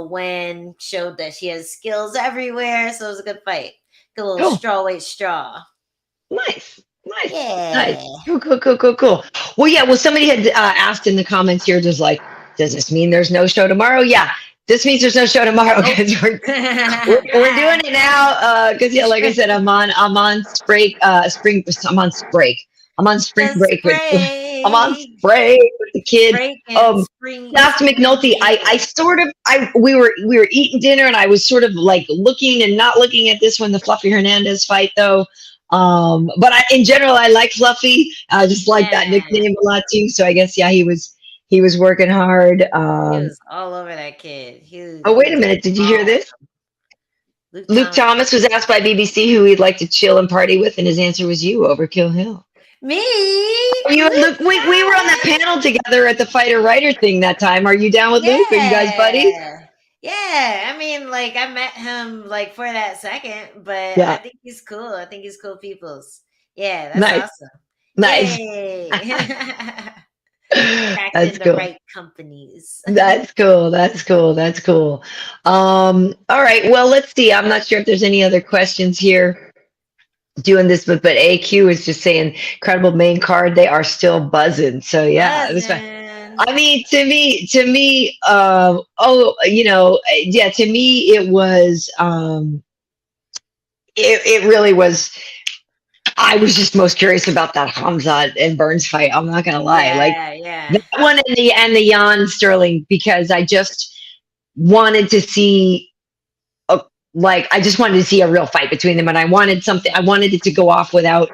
win, showed that she has skills everywhere. So it was a good fight. Good little cool. strawweight straw. Nice. Yeah. Cool. Well, yeah. Well, somebody had asked in the comments here, just like, does this mean there's no show tomorrow? Yeah, this means there's no show tomorrow Nope. because we're doing it now. Because yeah, like I said, I'm on break. I'm on break. I'm on spring Just break with. I'm on break. break with the kids. Break and Last McNulty, I sort of we were eating dinner and I was sort of like looking and not looking at this one, the Fluffy Hernandez fight though. But in general I like Fluffy. I just like that nickname a lot too. So I guess yeah, he was working hard. He was all over that kid. Oh He wait a was minute, did you hear this? Luke Thomas. Thomas was asked by BBC who he'd like to chill and party with, and his answer was you, Overkill Hill. Me? You and Luke, we were on that panel together at the fighter writer thing that time. Are you down with Luke? Are you guys buddies? Yeah, I mean, like I met him like for that second, but Yeah. I think he's cool. I think he's cool peoples. Yeah, that's Nice. awesome. Nice. Yay. That's the cool. right companies. That's cool. All right. Well, let's see. I'm not sure if there's any other questions here doing this, but AQ is just saying incredible main card. They are still buzzing. So yeah, it was fun. I mean, to me, to me, it was, it really was. I was just most curious about that Khamzat and Burns fight. I'm not gonna lie, that one and the Jan Sterling, because I just wanted to see, I just wanted to see a real fight between them, and I wanted something. I wanted it to go off without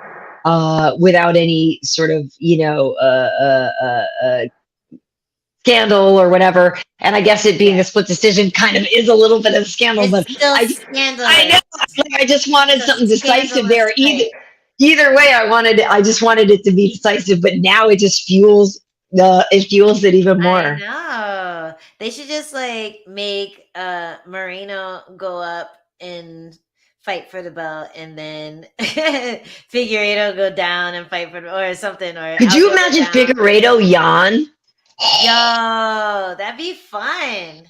any sort of scandal or whatever. And I guess it being a split decision kind of is a little bit of a scandal, but I know I just wanted something decisive there. Either way, I just wanted it to be decisive, but now it just fuels it even more. I know. They should just like make Moreno go up and fight for the belt, and then Figueiredo go down and fight for or something. Or could you imagine Figueiredo Jan? Yo, that'd be fun.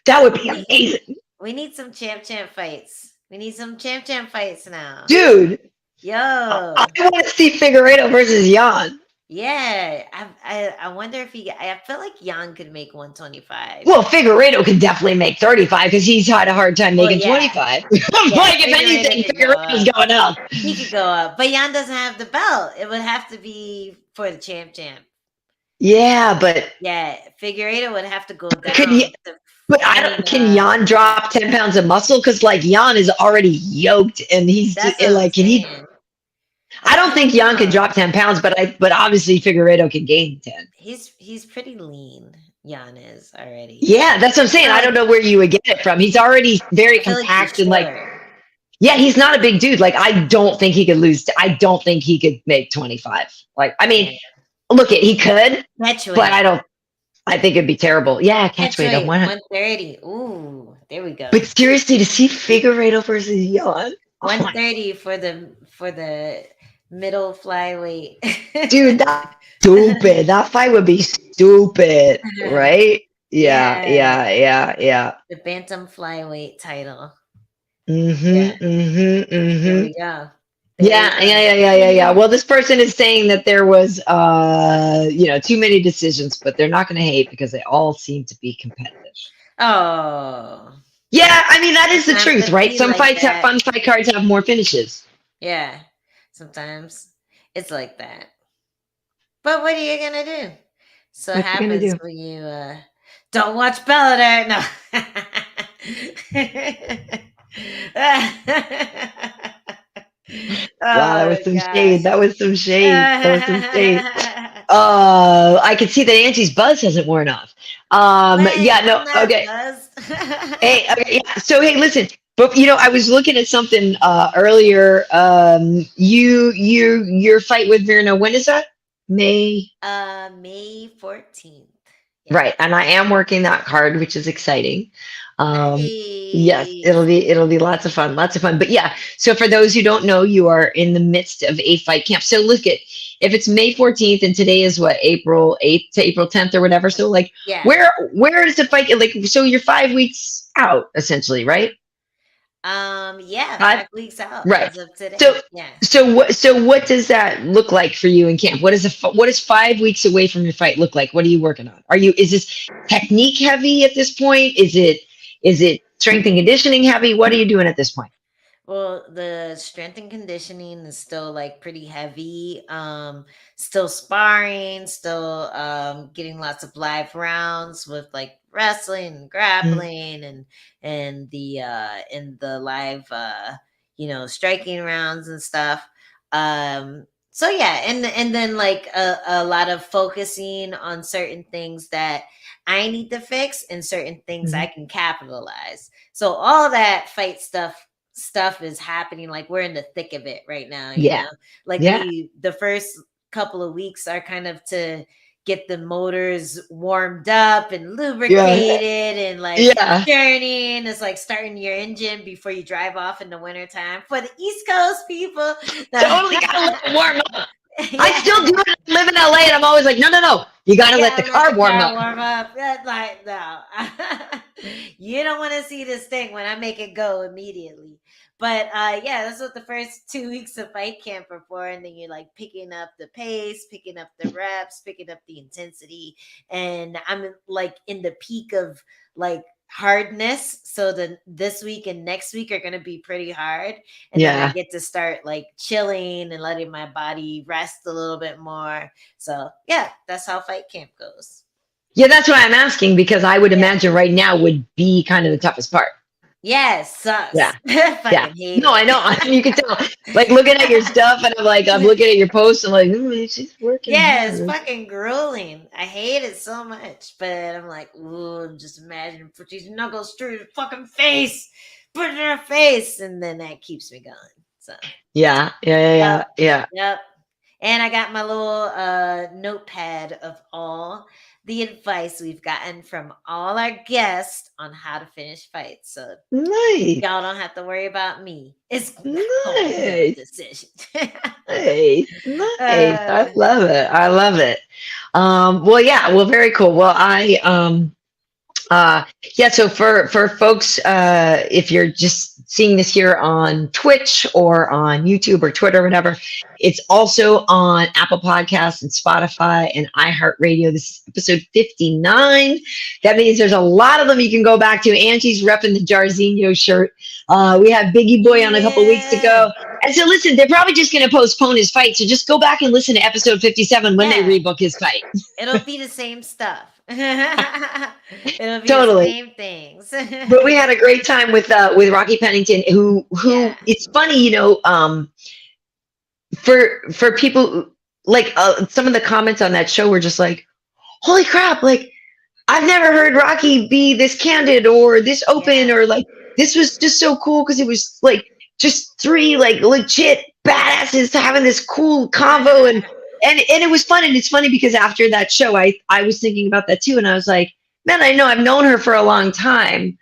That would be amazing. We need some champ fights. We need some champ fights now, dude. Yo, I want to see Figueiredo versus Jan. Yeah, I wonder if I feel like Jan could make 125. Well, Figueiredo could definitely make 35 because he's had a hard time making 25. If anything, Figueiredo's going up. He could go up, but Jan doesn't have the belt. It would have to be for the champ. Yeah, but Figueiredo would have to go down. Can Jan drop 10 pounds of muscle? Because Jan is already yoked, and he's I don't think Jan can drop 10 pounds, but obviously Figueiredo can gain 10. He's pretty lean. Jan is already. Yeah, that's what I'm saying. I don't know where you would get it from. He's already very compact and he's not a big dude. I don't think he could lose. I don't think he could make 25. He could, but I think it'd be terrible. Yeah, catchweight 130. Ooh, there we go. But seriously, to see Figueiredo versus Jan, 130 for the middle flyweight. Dude, that's stupid. That fight would be stupid, right? Yeah. The bantam flyweight title. There we go. Yeah. Well, this person is saying that there was, too many decisions, but they're not going to hate because they all seem to be competitive. Oh. Yeah, I mean, that is the truth, right? Some fights have fun fight cards have more finishes. Yeah, sometimes it's like that. But what are you going to do? So it happens when you Don't watch Bellator. No. Wow, that Oh was some gosh. shade. That was some shade. That was some shade. I can see that Angie's buzz hasn't worn off. Wait, Yeah, no, I'm not okay. buzzed. Hey, okay, yeah. So hey, listen, but I was looking at something earlier. Your fight with Virna, when is that? May. May 14th. Yeah. Right, and I am working that card, which is exciting. Yes, Nice. it'll be lots of fun, lots of fun. But yeah, so for those who don't know, you are in the midst of a fight camp. So look at if it's May 14th and today is what, April 8th to April 10th or whatever. So like Yeah. where is the fight? Like so you're 5 weeks out essentially, right? Yeah, 5 weeks out Right. as of today. So Yeah. what does that look like for you in camp? What is 5 weeks away from your fight look like? What are you working on? Is this technique heavy at this point? Is it strength and conditioning heavy? What are you doing at this point? Well, the strength and conditioning is still like pretty heavy. Still sparring, still getting lots of live rounds with like wrestling and Mm, grappling and the live striking rounds and stuff. So yeah, and then like a lot of focusing on certain things that I need to fix and certain things I mhm. can capitalize. So all that fight stuff is happening, like we're in the thick of it right now, Yeah. like Yeah. the first couple of weeks are kind of to get the motors warmed up and Yeah. lubricated and like Yeah. turning. It's like starting your engine before you drive off in the wintertime for the East Coast people. Totally gotta let it warm up. I Yeah. still do it. I live in LA and I'm always like, no, no, no. You gotta You let the gotta let car the warm car up. warm up. That's like, no. You don't want to see this thing when I make it go immediately. But yeah, that's what the first 2 weeks of fight camp are for. And then you're like picking up the pace, picking up the reps, picking up the intensity. And I'm like in the peak of like hardness. So this week and next week are going to be pretty hard. And then I Yeah. get to start like chilling and letting my body rest a little bit more. So yeah, that's how fight camp goes. Yeah, that's why I'm asking because I would Yeah. imagine right now would be kind of the toughest part. Yeah, it Yeah. sucks. Yeah. Fucking hate No, I know. it. You can tell. Like looking at your stuff, and I'm looking at your posts, and like, she's working Yeah, it's hard. fucking grueling. I hate it so much. But I'm like, ooh, I'm just imagining put these knuckles through your fucking face. Put it in her face. And then that keeps me going. So Yeah, yeah, yeah, yep. yeah, yeah. Yep. And I got my little notepad of all the advice we've gotten from all our guests on how to finish fights. So Nice, y'all don't have to worry about me. It's all your nice, decision. nice, nice. I uh, love it. I love it. Well, yeah. Well, very cool. Well, yeah, so for folks, if you're just seeing this here on Twitch or on YouTube or Twitter or whatever, it's also on Apple Podcasts and Spotify and iHeartRadio. This is episode 59. That means there's a lot of them you can go back to. Angie's repping the Jarzinho shirt. We had Biggie Boy on a couple weeks yeah. ago. And so listen, they're probably just going to postpone his fight. So just go back and listen to episode 57 when they Yeah. rebook his fight. It'll be the same stuff. It'll be the Totally. same things. But we had a great time with Rocky Pennington, who Yeah. it's funny, for people like some of the comments on that show were just like, holy crap, like I've never heard Rocky be this candid or this open Yeah. or like this was just so cool because it was like just three like legit badasses having this cool convo and it was fun and it's funny because after that show I was thinking about that too and I was like, man, I know I've known her for a long time,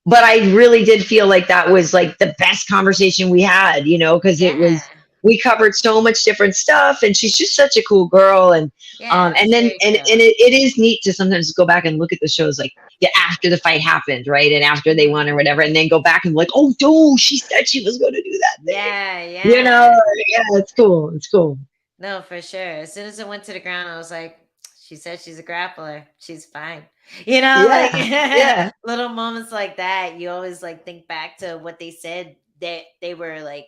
but I really did feel like that was like the best conversation we had, because Yeah. we covered so much different stuff and she's just such a cool girl. Yeah. And It's then, very and chill. it is neat to sometimes go back and look at the shows like, yeah, after the fight happened, right. And after they won or whatever, and then go back and be like, oh, no, she said she was going to do that thing. Yeah. You Yeah. know, yeah, it's cool. It's cool. No, for sure. As soon as it went to the ground, I was like, she said she's a grappler. She's fine. Like Yeah. Yeah. little moments like that, you always like think back to what they said that they were like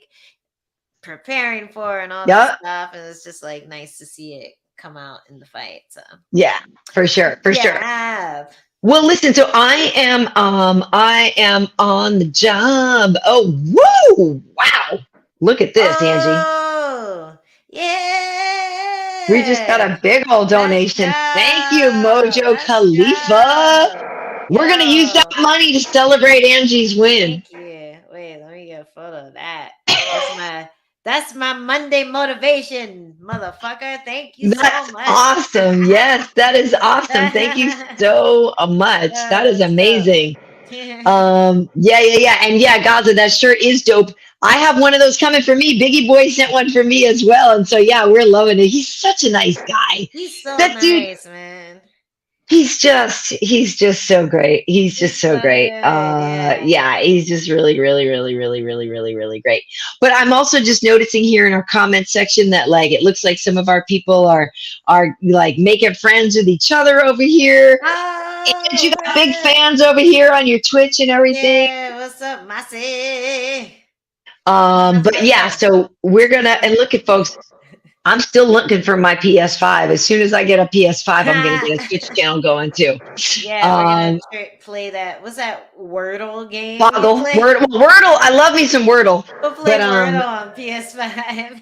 preparing for and all this Yeah. stuff. And it's just like nice to see it come out in the fight. So Yeah, for sure. For sure. yeah. Well, listen, so I am on the job. Oh, woo! Wow. Look at this, Angie. Oh, We just got yeah. a big old Let's donation. Thank you, go. Mojo Let's Khalifa. go. We're gonna use that Yo, money to celebrate Angie's win. thank you. Wait, let me get a photo of that. That's my Monday motivation, motherfucker. Thank you so That's much. awesome. Yes, that is awesome. Thank you so much. That is Let's go. amazing. Yeah. And yeah, Gaza, that shirt is dope. I have one of those coming for me. Biggie Boy sent one for me as well. And so yeah, we're loving it. He's such a nice guy. He's so That dude, nice, man. he's just so great. He's He's just so so great. good. Yeah. Yeah, he's just really great. But I'm also just noticing here in our comment section that like it looks like some of our people are like making friends with each other over here. And you Oh, got big fans over here on your Twitch and everything. yeah. What's up, Massey? But yeah, so we're gonna and look at folks. I'm still looking for my PS5. As soon as I get a PS5, I'm gonna get a Twitch channel going too. Yeah, we're gonna play that. What's that Wordle game? Boggle, Wordle. I love me some Wordle. We'll play But Wordle on PS5.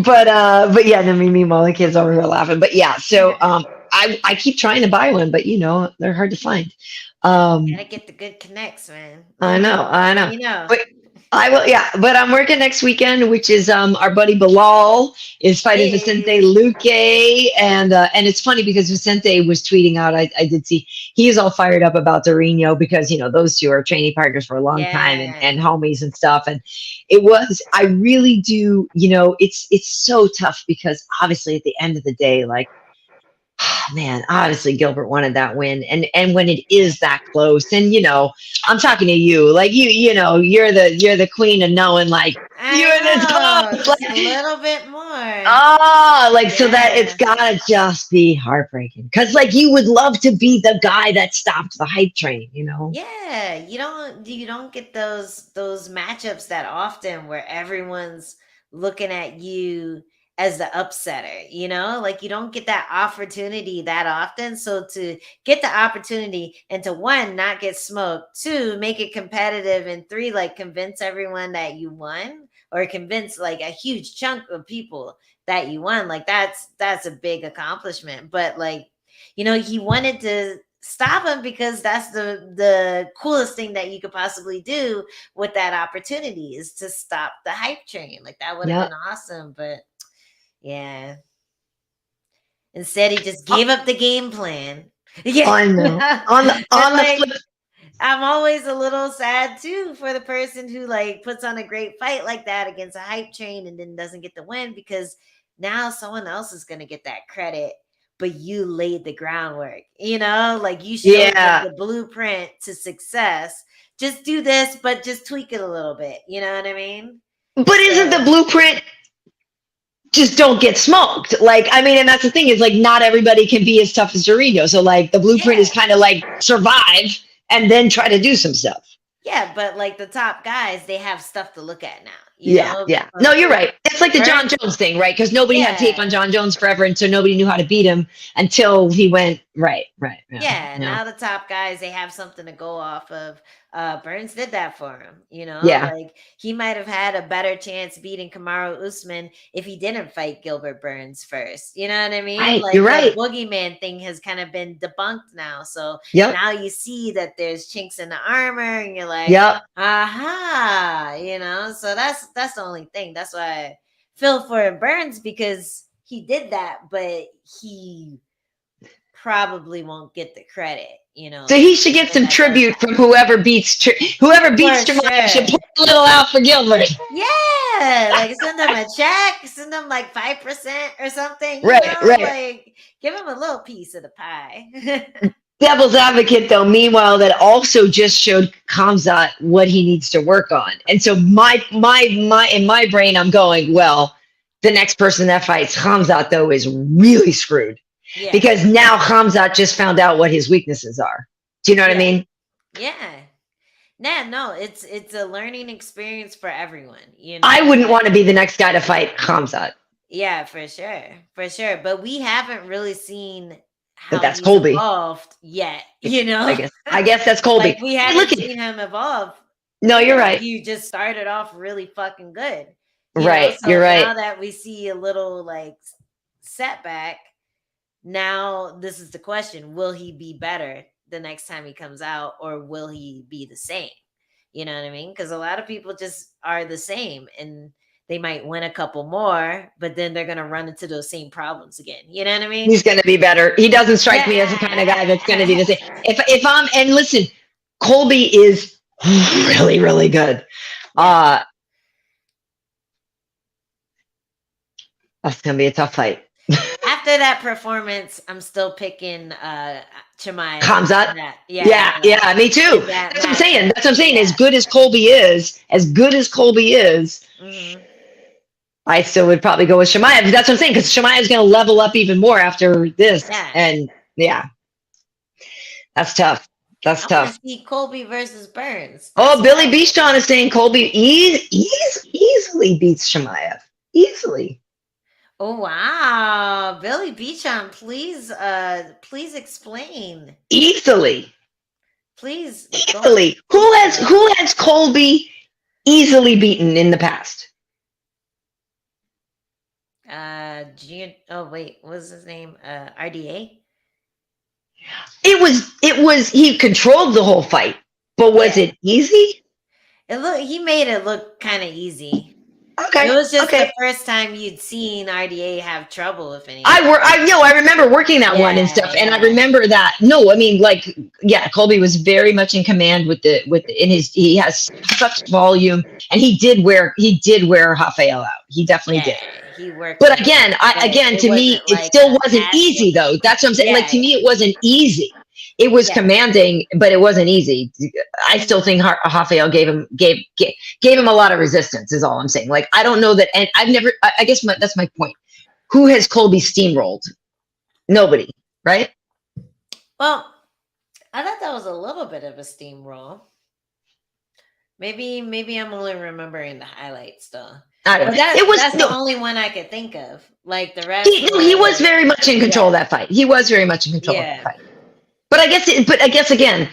but yeah, no, meanwhile the kids over here laughing. But yeah, so I keep trying to buy one, but you know they're hard to find. Gotta get the good connects, man. I know. You know. But I will, yeah. But I'm working next weekend, which is our buddy Bilal is fighting Vicente Luque, and it's funny because Vicente was tweeting out. I did see he is all fired up about Dorino because you know those two are training partners for a long time and homies and stuff. And I really do, you know, it's so tough because obviously at the end of the day, like. Man, obviously Gilbert wanted that win, and when it is that close, and you know, I'm talking to you, like you know, you're the queen of knowing, like you're the top, just a little bit more. So that it's gotta just be heartbreaking, because like you would love to be the guy that stopped the hype train, you know? Yeah, you don't get those matchups that often where everyone's looking at you as the upsetter, you know, like you don't get that opportunity that often. So to get the opportunity and to one, not get smoked, two, make it competitive, and three, like convince everyone that you won or convince like a huge chunk of people that you won, like that's a big accomplishment. But like, you know, he wanted to stop him because that's the coolest thing that you could possibly do with that opportunity is to stop the hype train. Like that would have been awesome, but yeah. Instead, he just gave up the game plan. Yeah. I know. On the flip. I'm always a little sad too for the person who like puts on a great fight like that against a hype train and then doesn't get the win, because now someone else is going to get that credit, but you laid the groundwork, you know, like you showed them the blueprint to success. Just do this, but just tweak it a little bit. You know what I mean? But isn't the blueprint just don't get smoked? Like, I mean, and that's the thing is like not everybody can be as tough as Dorino. So like the blueprint is kind of like survive and then try to do some stuff. Yeah, but like the top guys, they have stuff to look at now. You know? No, you're right. It's like the John Jones thing, right? Because nobody had tape on John Jones forever, and so nobody knew how to beat him until he went right. Yeah, now the top guys, they have something to go off of. Burns did that for him, you know? Yeah. Like he might have had a better chance beating Kamaru Usman if he didn't fight Gilbert Burns first. You know what I mean? Right, like you're right. The boogeyman thing has kind of been debunked now. So now you see that there's chinks in the armor and you're like, aha, you know? So that's the only thing. That's why I feel for Burns, because he did that, but he probably won't get the credit, you know. So he should get some tribute from whoever beats Chimaev should put a little out for Gilbert. Yeah, like send them a check, send them like 5% or something. Right. Like give him a little piece of the pie. Devil's advocate, though, meanwhile, that also just showed Khamzat what he needs to work on. And so in my brain, I'm going, well, the next person that fights Khamzat, though, is really screwed. Yeah. Because now Khamzat just found out what his weaknesses are. Do you know what I mean? Yeah. No, it's a learning experience for everyone. You know, I wouldn't want to be the next guy to fight Khamzat. Yeah, for sure. But we haven't really seen But how that's he's Colby. evolved yet, you know. I guess that's Colby. Like we Hey, haven't seen him evolve. No, you're right. He just started off really fucking good. Right. So You're right. now that we see a little like setback, now this is the question: will he be better the next time he comes out, or will he be the same? You know what I mean? Because a lot of people just are the same, and they might win a couple more, but then they're gonna run into those same problems again. You know what I mean? He's going to be better. He doesn't strike me as the kind of guy that's going to be the same. If I'm, and listen, Colby is really, really good. That's going to be a tough fight. After that performance, I'm still picking Chimaev. Khamzat. Yeah, me too. That's what I'm saying. Yeah. As good as Colby is, Mm-hmm. I still would probably go with Chimaev. That's what I'm saying, because Chimaev is going to level up even more after this. Yeah. And that's tough. That's I tough. want to see Colby versus Burns. Billy Bichon is saying Colby easily beats Chimaev. Easily. Oh wow, Billy Bichon, please explain. Easily. Please. Easily. Who has Colby easily beaten in the past? What was his name? RDA? It was he controlled the whole fight, but was it easy? He made it look kind of easy. Okay. It was just the first time you'd seen RDA have trouble, if anything. I remember working that one and stuff, and I remember that. No, I mean, Colby was very much in command he has such volume, and he did wear Rafael out. He definitely did. He worked. But again, to me, it still wasn't easy though. That's what I'm saying. To me, it wasn't easy. It was commanding, but it wasn't easy. I still think Rafael gave him a lot of resistance. Is all I'm saying. I don't know that, and I've never. I guess that's my point. Who has Colby steamrolled? Nobody, right? Well, I thought that was a little bit of a steamroll. Maybe I'm only remembering the highlights though. That's the only one I could think of. Like the rest, he was very much in control of that fight. He was very much in control of that fight. But I guess again,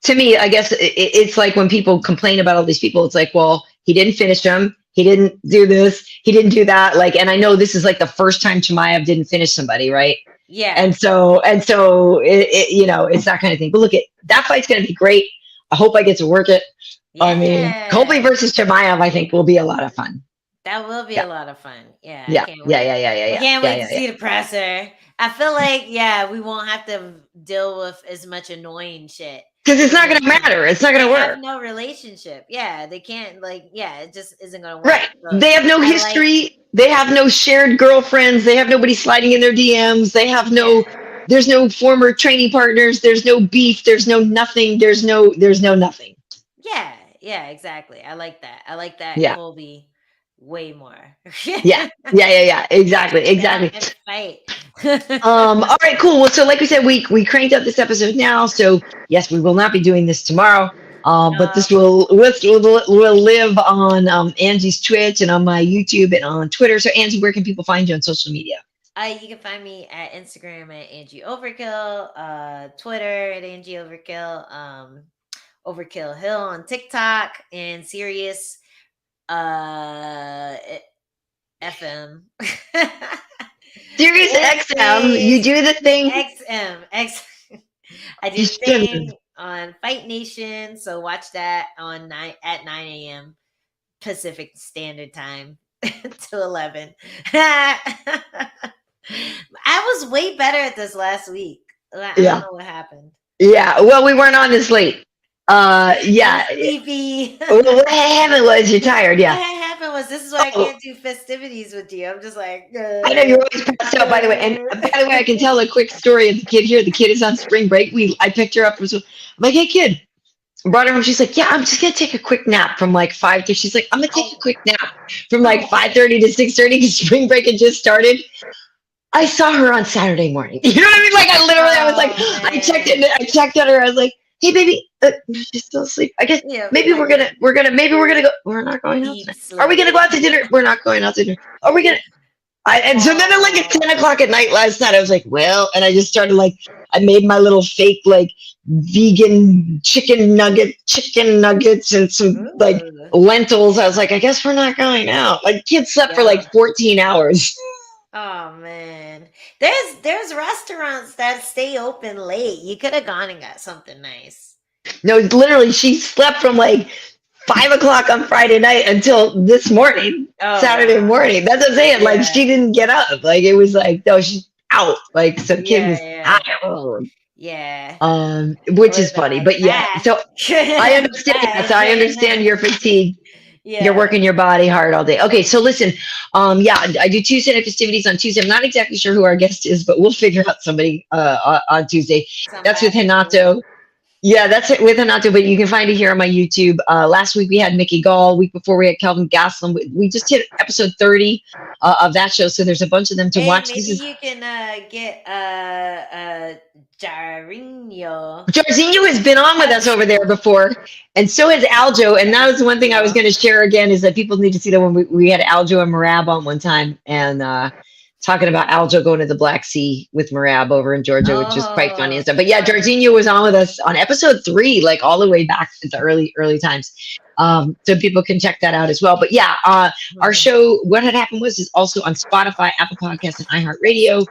to me, it's like when people complain about all these people, it's like, well, he didn't finish him. He didn't do this. He didn't do that. And I know this is the first time Chimaev didn't finish somebody, right? Yeah. And so it's that kind of thing. But look, that fight's going to be great. I hope I get to work it. Yeah. I mean, Colby versus Chimaev, I think will be a lot of fun. That will be a lot of fun. Yeah. Yeah. I can't wait to see the presser. I feel like, we won't have to deal with as much annoying shit. Because it's not going to matter. It's not going to work. They have no relationship. Yeah, they can't, it just isn't going to work. Right. So they have no history. They have no shared girlfriends. They have nobody sliding in their DMs. They have there's no former training partners. There's no beef. There's no nothing. There's no nothing. Yeah, exactly. I like that. I like that Colby way more. Yeah, exactly. Fight. All right, cool. Well, so like we said, we cranked up this episode now. So yes, we will not be doing this tomorrow. But this will live on Angie's Twitch and on my YouTube and on Twitter. So Angie, where can people find you on social media? You can find me at Instagram at Angie Overkill, Twitter at Angie Overkill, Overkill Hill on TikTok, and Sirius FM. Sirius XM, you do the thing. XM. I do thing on Fight Nation, so watch that at 9 a.m. Pacific Standard Time to 11. I was way better at this last week. I don't know what happened. Yeah, well, we weren't on this late. Sleepy. What happened was you're tired. Yeah. What happened was this is why I can't do festivities with you. I'm just like. I know you're always passed out. By the way, I can tell a quick story of the kid here. The kid is on spring break. I picked her up. I'm like, hey kid. I brought her home. She's like, yeah, I'm just gonna take a quick nap from 5 to. She's like, I'm gonna take a quick nap from 5:30 to 6:30 because spring break had just started. I saw her on Saturday morning. You know what I mean? I was like, I checked on her. I was like, hey baby, she's still asleep. I guess maybe we're gonna go. We're not going out. Are we gonna go out to dinner? We're not going out to dinner. Are we gonna? And so then like at 10 o'clock at night last night, I was like, well, and I just started like, I made my little fake like vegan chicken nuggets and some like lentils. I was like, I guess we're not going out. Like kids slept for like 14 hours. Oh man. There's restaurants that stay open late. You could have gone and got something nice. No, literally she slept from like 5 o'clock on Friday night until this morning, Saturday morning. That's what I'm saying. Like she didn't get up. Like it was like, no, she's out. Like some kid was out. Yeah. Which is funny. But yeah, so I understand. So I understand your fatigue. Yeah. You're working your body hard all day. Okay, so listen, I do Tuesday night festivities on Tuesday. I'm not exactly sure who our guest is, but we'll figure out somebody on Tuesday. That's with Hanato. Yeah, that's it with Hanato, but you can find it here on my YouTube. Last week we had Mickey Gall. Week before we had Kelvin Gastelum. We just hit episode 30 of that show, so there's a bunch of them to watch. Maybe you can get Jairzinho. Jairzinho has been on with us over there before, and so has Aljo. And that was one thing I was going to share again is that people need to see that when we had Aljo and Marab on one time, and talking about Aljo going to the Black Sea with Marab over in Georgia, which was quite funny and stuff. But yeah, Jairzinho was on with us on episode 3, like all the way back to the early times. So people can check that out as well. But yeah, our show, What Had Happened Was, is also on Spotify, Apple Podcasts, and iHeartRadio.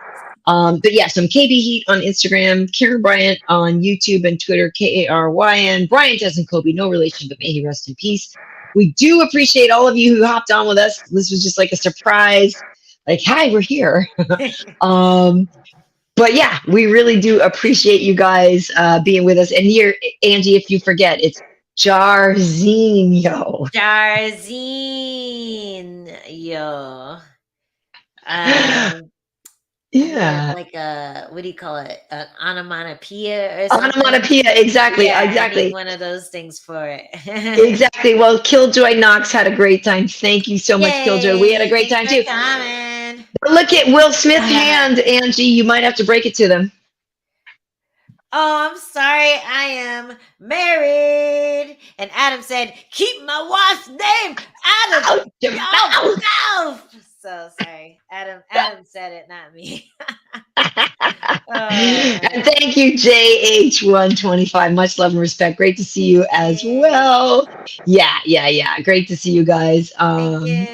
But yeah, some KB Heat on Instagram, Karyn Bryant on YouTube and Twitter, Karyn. Bryant as in Kobe, no relation, but may he rest in peace. We do appreciate all of you who hopped on with us. This was just like a surprise. Like, hi, we're here. But yeah, we really do appreciate you guys being with us. And here, Angie, if you forget, it's Jairzinho. Yeah. Like what do you call it? An onomatopoeia or something? Onomatopoeia, exactly. Yeah, exactly. I need one of those things for it. Exactly. Well, Killjoy Knox had a great time. Thank you so much, Killjoy. We had a great time too. Look at Will Smith's hand, Angie. You might have to break it to them. Oh, I'm sorry. I am married. And Adam said, keep my wife's name out of your mouth. So sorry. Adam said it, not me. And thank you, JH125. Much love and respect. Great to see you as well. Yeah. Great to see you guys. Thank you.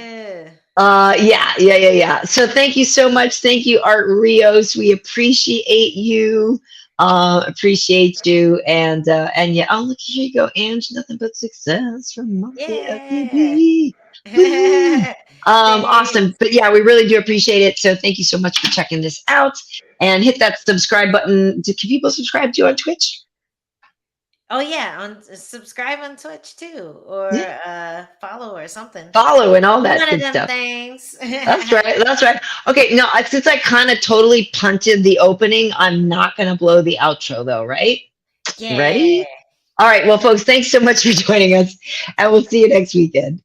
Yeah. So thank you so much. Thank you, Art Rios. We appreciate you. Appreciate you. And yeah, oh, look, here you go, Ange. Nothing but success from Monkey FPB. Awesome. But yeah, we really do appreciate it. So thank you so much for checking this out, and hit that subscribe button. Can people subscribe to you on Twitch? Oh yeah, subscribe on Twitch too, or follow or something. Follow and all that One good of them stuff. Things. That's right. Okay, no, since I kind of totally punted the opening, I'm not going to blow the outro though, right? Yeah. Ready? All right. Well, folks, thanks so much for joining us, and we'll see you next weekend.